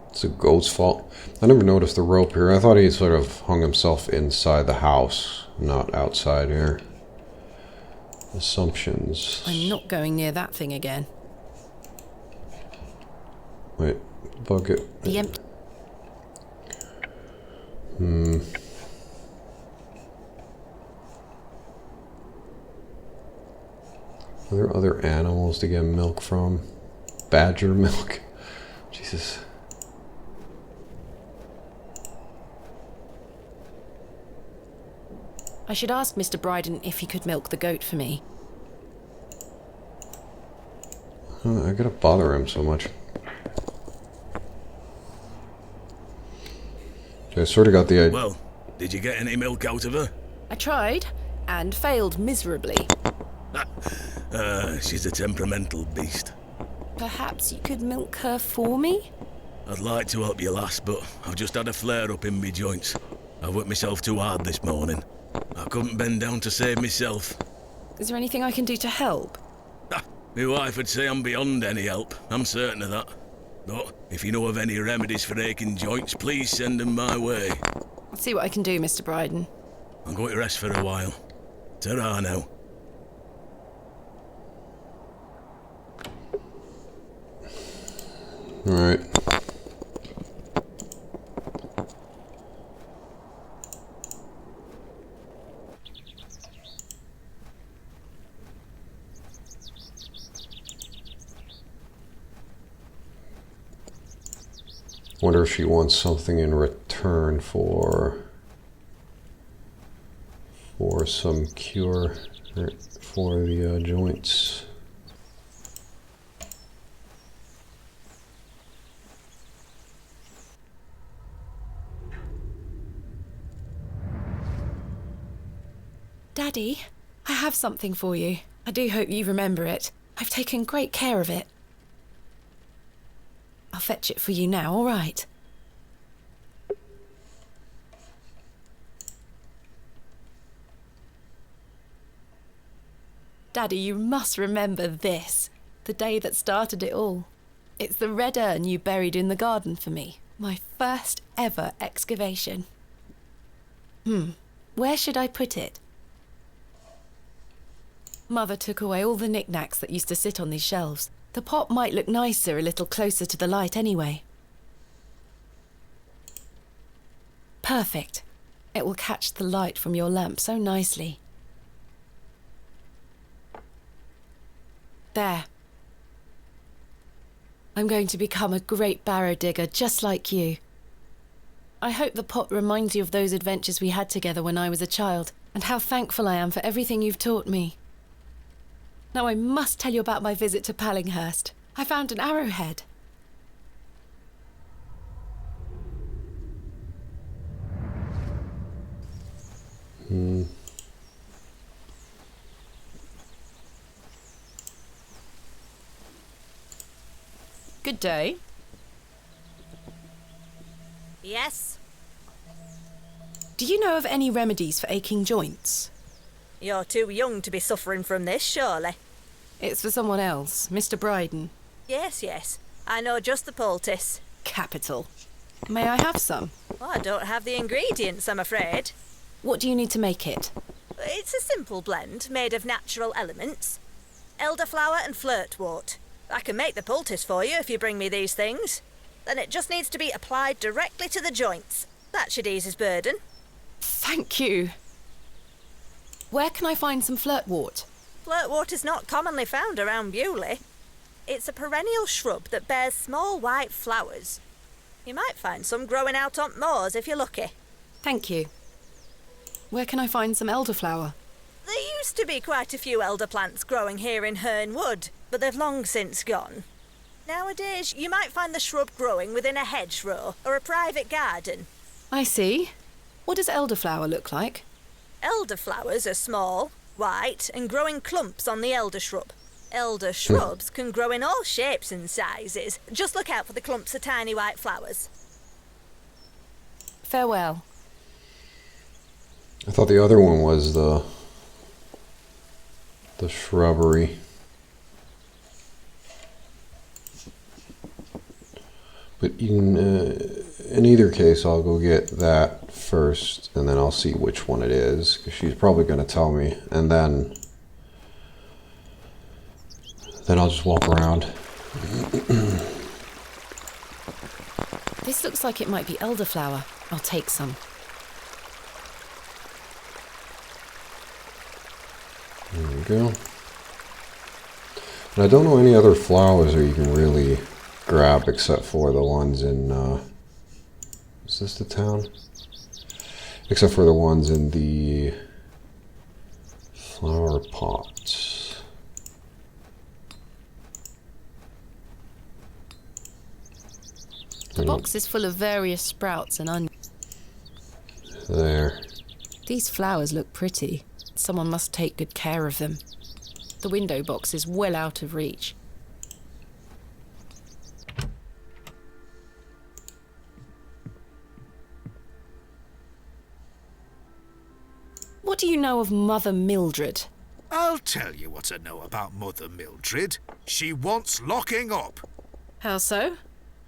It's a goat's fault. I never noticed the rope here. I thought he sort of hung himself inside the house, not outside here. Assumptions. I'm not going near that thing again. Wait, bucket. The empty... Are there other animals to get milk from? Badger milk? Jesus. I should ask Mr. Bryden if he could milk the goat for me. I gotta bother him so much. I sort of got the idea. Well, did you get any milk out of her? I tried, and failed miserably. She's a temperamental beast. Perhaps you could milk her for me? I'd like to help you, lass, but I've just had a flare-up in me joints. I worked myself too hard this morning. I couldn't bend down to save myself. Is there anything I can do to help? My wife would say I'm beyond any help. I'm certain of that. But if you know of any remedies for aching joints, please send them my way. I'll see what I can do, Mr. Bryden. I'm going to rest for a while. Ta-ra now. Alright. Wonder if she wants something in return for some cure for the joints. Daddy, I have something for you. I do hope you remember it. I've taken great care of it. I'll fetch it for you now, all right? Daddy, you must remember this. The day that started it all. It's the red urn you buried in the garden for me. My first ever excavation. Where should I put it? Mother took away all the knickknacks that used to sit on these shelves. The pot might look nicer a little closer to the light anyway. Perfect. It will catch the light from your lamp so nicely. There. I'm going to become a great barrow digger just like you. I hope the pot reminds you of those adventures we had together when I was a child, and how thankful I am for everything you've taught me. Now I must tell you about my visit to Pallinghurst. I found an arrowhead. Good day. Yes? Do you know of any remedies for aching joints? You're too young to be suffering from this, surely. It's for someone else, Mr. Bryden. Yes, yes. I know just the poultice. Capital. May I have some? Well, I don't have the ingredients, I'm afraid. What do you need to make it? It's a simple blend made of natural elements. Elderflower and flirtwort. I can make the poultice for you if you bring me these things. Then it just needs to be applied directly to the joints. That should ease his burden. Thank you. Where can I find some flirtwort? Flirtwort is not commonly found around Bewley. It's a perennial shrub that bears small white flowers. You might find some growing out on moors if you're lucky. Thank you. Where can I find some elderflower? There used to be quite a few elder plants growing here in Herne Wood, but they've long since gone. Nowadays, you might find the shrub growing within a hedgerow or a private garden. I see. What does elderflower look like? Elderflowers are small, white, and grow in clumps on the elder shrub. Elder shrubs can grow in all shapes and sizes. Just look out for the clumps of tiny white flowers. Farewell. I thought the other one was the shrubbery. But in either case, I'll go get that first, and then I'll see which one it is, because she's probably going to tell me, and then I'll just walk around. This looks like it might be elderflower. I'll take some. There we go. And I don't know any other flowers that you can really grab except for the ones in, is this the town? Except for the ones in the flower pots. The box is full of various sprouts and onions. There. These flowers look pretty. Someone must take good care of them. The window box is well out of reach. What do you know of Mother Mildred? I'll tell you what I know about Mother Mildred. She wants locking up. How so?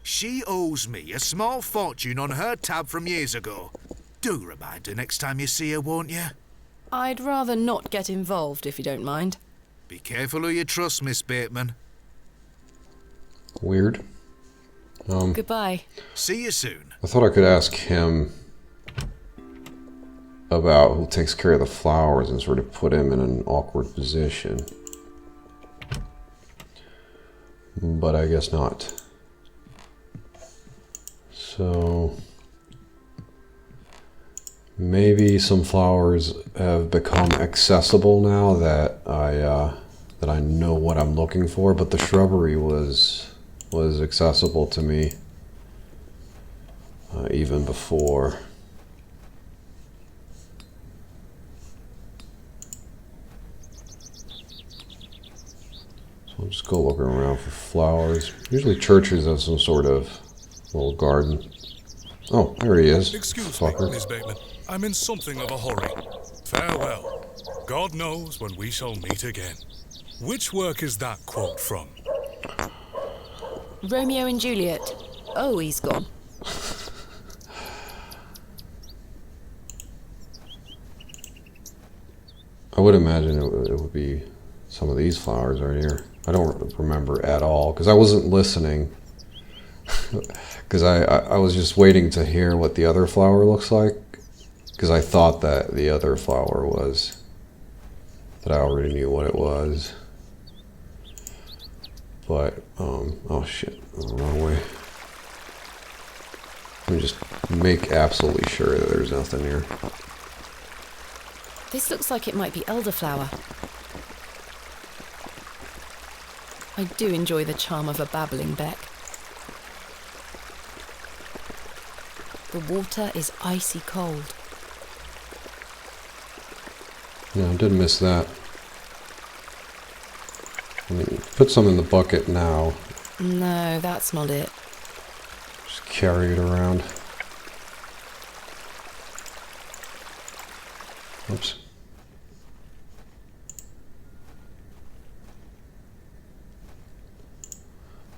She owes me a small fortune on her tab from years ago. Do remind her next time you see her, won't you? I'd rather not get involved, if you don't mind. Be careful who you trust, Miss Bateman. Weird. Goodbye. See you soon. I thought I could ask him about who takes care of the flowers and sort of put him in an awkward position. But I guess not. So maybe some flowers have become accessible now that I know what I'm looking for, but the shrubbery was accessible to me even before. I'll just go looking around for flowers. Usually churches have some sort of little garden. Oh, there he is. Excuse Fucker. me, Miss Bateman. I'm in something of a hurry. Farewell. God knows when we shall meet again. Which work is that quote from? Romeo and Juliet. Oh, he's gone. I would imagine it would be some of these flowers right here. I don't remember at all because I wasn't listening. Because I was just waiting to hear what the other flower looks like. Because I thought that the other flower was... that I already knew what it was. But, oh shit, I'm the wrong way. Let me just make absolutely sure that there's nothing here. This looks like it might be elderflower. I do enjoy the charm of a babbling beck. The water is icy cold. Yeah, I did miss that. I mean, put some in the bucket now. No, that's not it. Just carry it around. Oops.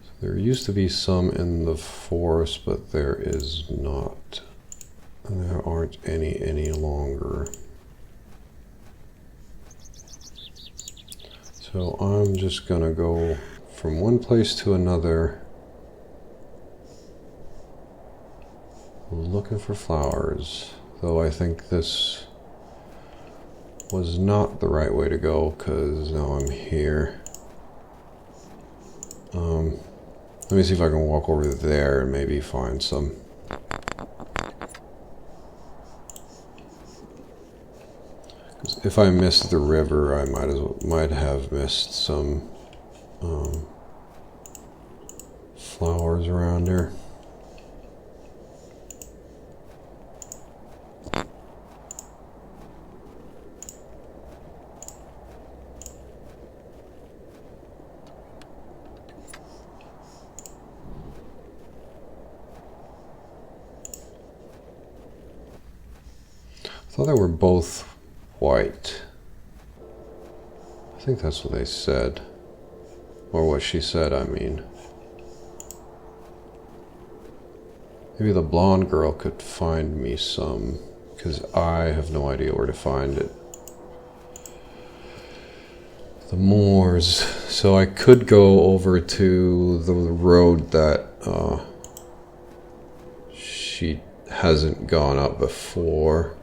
So there used to be some in the forest, but there is not. And there aren't any longer. So I'm just gonna go from one place to another looking for flowers. Though I think this was not the right way to go because now I'm here. Let me see if I can walk over there and maybe find some. If I missed the river, I might have missed some flowers around here. I thought they were both white. I think that's what they said. Or what she said, I mean. Maybe the blonde girl could find me some, because I have no idea where to find it. The moors. So I could go over to the road that she hasn't gone up before.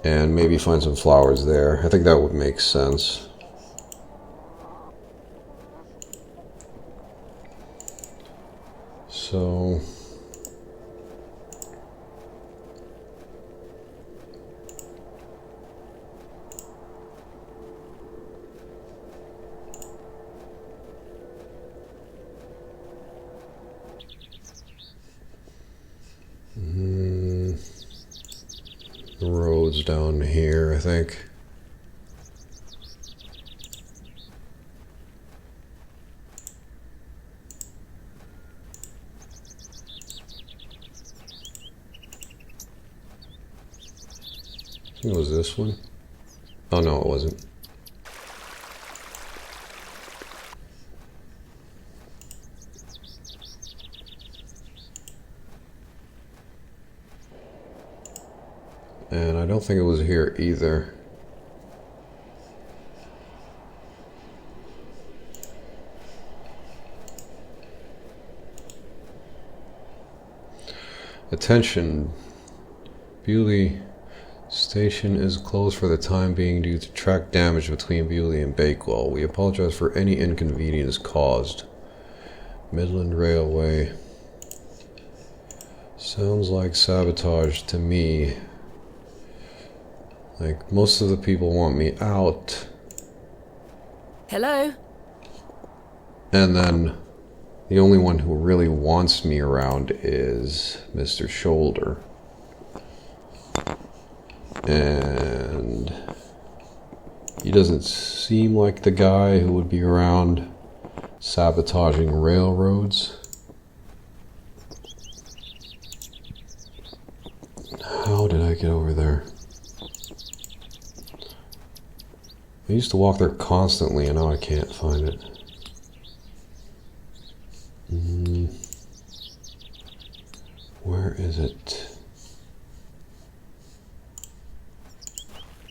And maybe find some flowers there. I think that would make sense. So... the road's down here, I think. I think it was this one. Oh no, it wasn't. And I don't think it was here either. Attention, Bewley Station is closed for the time being due to track damage between Bewley and Bakewell. We apologize for any inconvenience caused. Midland Railway. Sounds like sabotage to me. Like, most of the people want me out. Hello? And then the only one who really wants me around is Mr. Shoulder. And he doesn't seem like the guy who would be around sabotaging railroads. How did I get over there? I used to walk there constantly and now I can't find it. Where is it?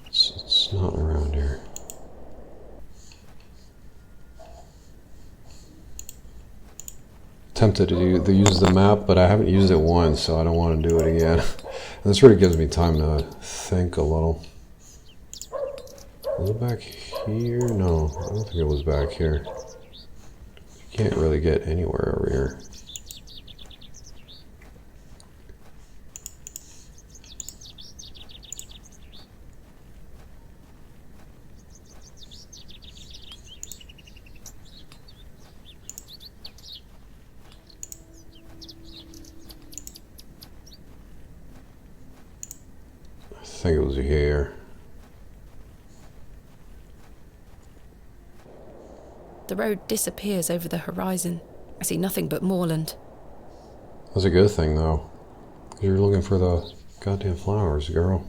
It's not around here. Tempted to use the map, but I haven't used it once, so I don't want to do it again. And this really gives me time to think a little. Was it back here? No, I don't think it was back here. You can't really get anywhere over here. I think it was here. The road disappears over the horizon. I see nothing but moorland. That's a good thing, though. You're looking for the goddamn flowers, girl.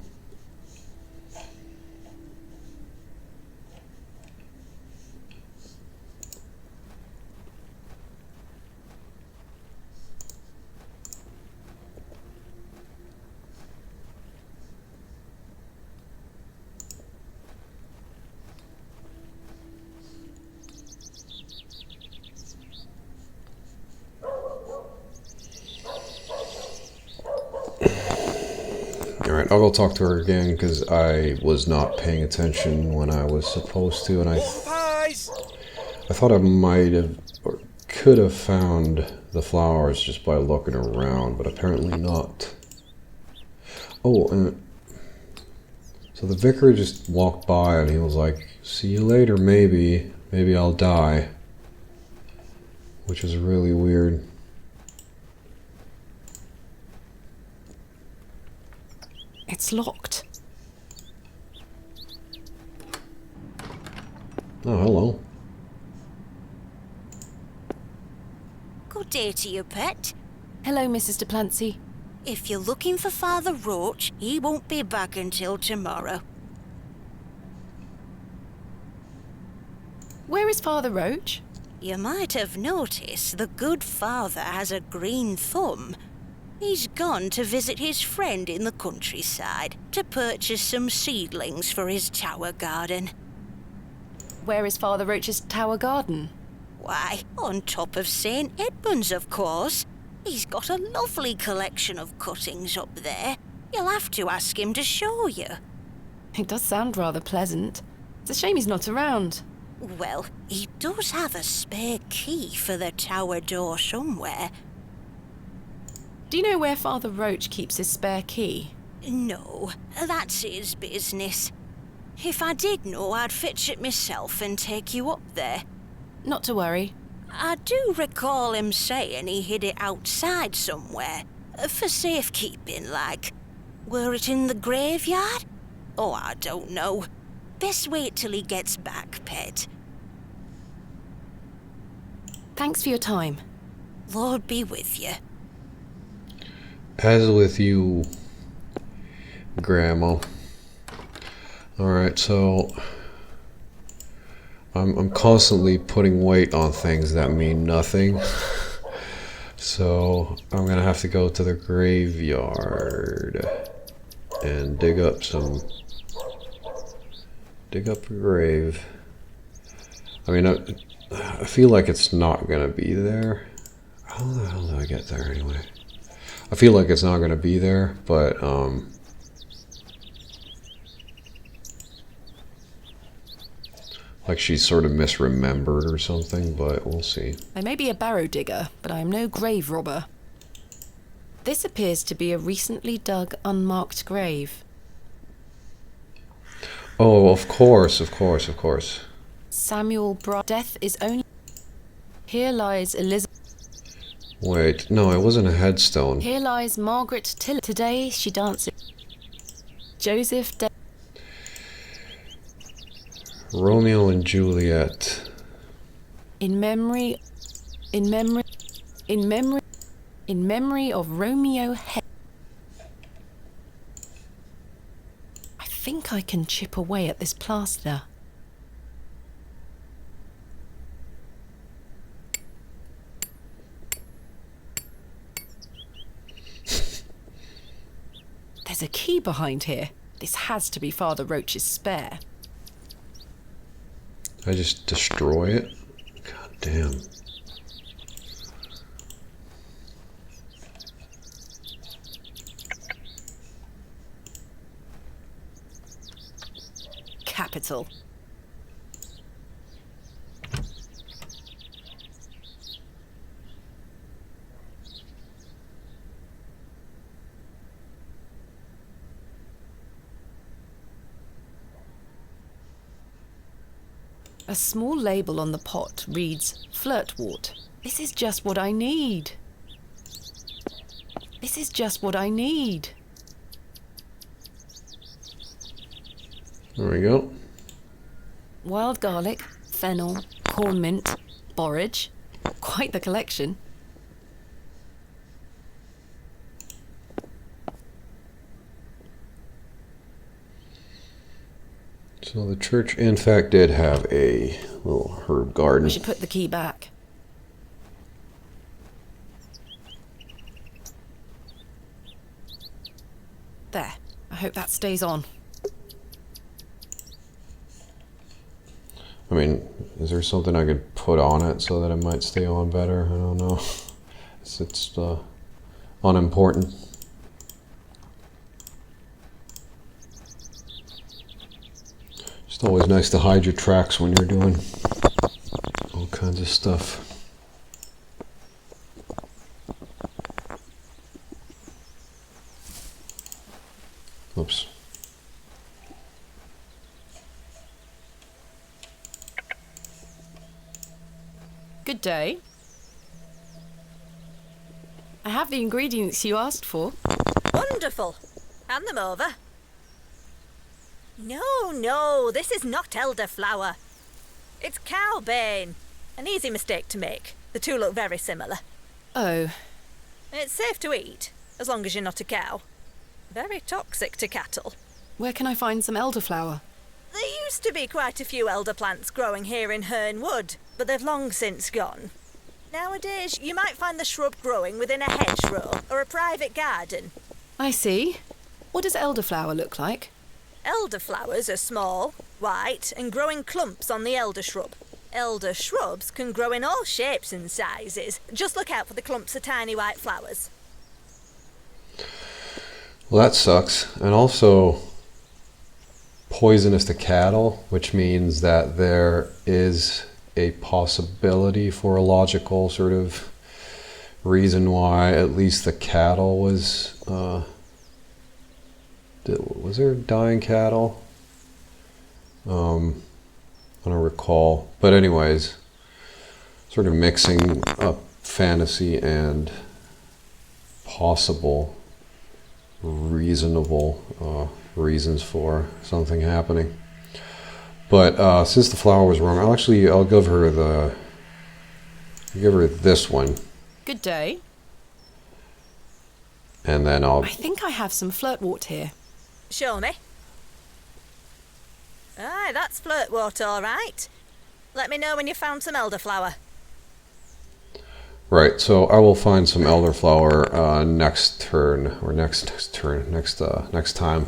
Alright, I'll go talk to her again because I was not paying attention when I was supposed to, and I thought I might have or could have found the flowers just by looking around, but apparently not. Oh, and so the vicar just walked by and he was like, "See you later, maybe. Maybe I'll die." Which is really weird. It's locked. Oh, hello. Good day to you, pet. Hello, Mrs. Duplancy. If you're looking for Father Roach, he won't be back until tomorrow. Where is Father Roach? You might have noticed the good father has a green thumb. He's gone to visit his friend in the countryside to purchase some seedlings for his tower garden. Where is Father Roach's tower garden? Why, on top of St. Edmund's, of course. He's got a lovely collection of cuttings up there. You'll have to ask him to show you. It does sound rather pleasant. It's a shame he's not around. Well, he does have a spare key for the tower door somewhere. Do you know where Father Roach keeps his spare key? No, that's his business. If I did know, I'd fetch it myself and take you up there. Not to worry. I do recall him saying he hid it outside somewhere, for safekeeping, like. Were it in the graveyard? Oh, I don't know. Best wait till he gets back, pet. Thanks for your time. Lord be with you. As with you, Grandma. Alright, so I'm constantly putting weight on things that mean nothing. So I'm gonna have to go to the graveyard and dig up a grave. I mean, I feel like it's not gonna be there. How the hell do I get there anyway? I feel like it's not gonna be there, but like she's sort of misremembered or something, but we'll see. I may be a barrow digger, but I am no grave robber. This appears to be a recently dug, unmarked grave. Oh, of course. Samuel Death is only... Here lies Elizabeth... Wait, no, it wasn't a headstone. Here lies Margaret Tiller. Today she dances... Joseph Romeo and Juliet. In memory of Romeo I think I can chip away at this plaster. There's a key behind here. This has to be Father Roach's spare. I just destroy it? God damn. Capital. A small label on the pot reads Flirtwort. This is just what I need. This is just what I need. There we go. Wild garlic, fennel, corn mint, borage. Quite the collection. So the church, in fact, did have a little herb garden. We should put the key back. There. I hope that stays on. I mean, is there something I could put on it so that it might stay on better? I don't know. It's unimportant. It's always nice to hide your tracks when you're doing all kinds of stuff. Oops. Good day. I have the ingredients you asked for. Wonderful. Hand them over. No, this is not elderflower. It's cowbane. An easy mistake to make. The two look very similar. Oh. It's safe to eat, as long as you're not a cow. Very toxic to cattle. Where can I find some elderflower? There used to be quite a few elder plants growing here in Herne Wood, but they've long since gone. Nowadays, you might find the shrub growing within a hedgerow or a private garden. I see. What does elderflower look like? Elderflowers are small, white, and grow in clumps on the elder shrub. Elder shrubs can grow in all shapes and sizes. Just look out for the clumps of tiny white flowers. Well, that sucks. And also poisonous to cattle, which means that there is a possibility for a logical sort of reason why at least the cattle was there dying cattle? I don't recall. But anyways, sort of mixing up fantasy and possible reasonable reasons for something happening. But since the flower was wrong, I'll give her this one. Good day. And then I think I have some flirtwort here. Show me. Aye, that's flirtwort, all right. Let me know when you've found some elderflower. Right, so I will find some elderflower next time.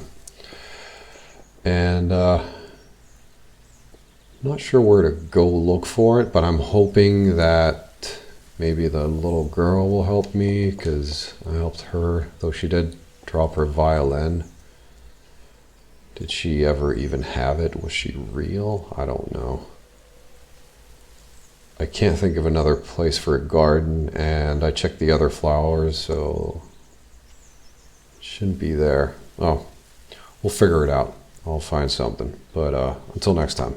And not sure where to go look for it, but I'm hoping that maybe the little girl will help me, because I helped her, though she did drop her violin. Did she ever even have it? Was she real? I don't know. I can't think of another place for a garden, and I checked the other flowers, so it shouldn't be there. Oh, we'll figure it out. I'll find something. But until next time.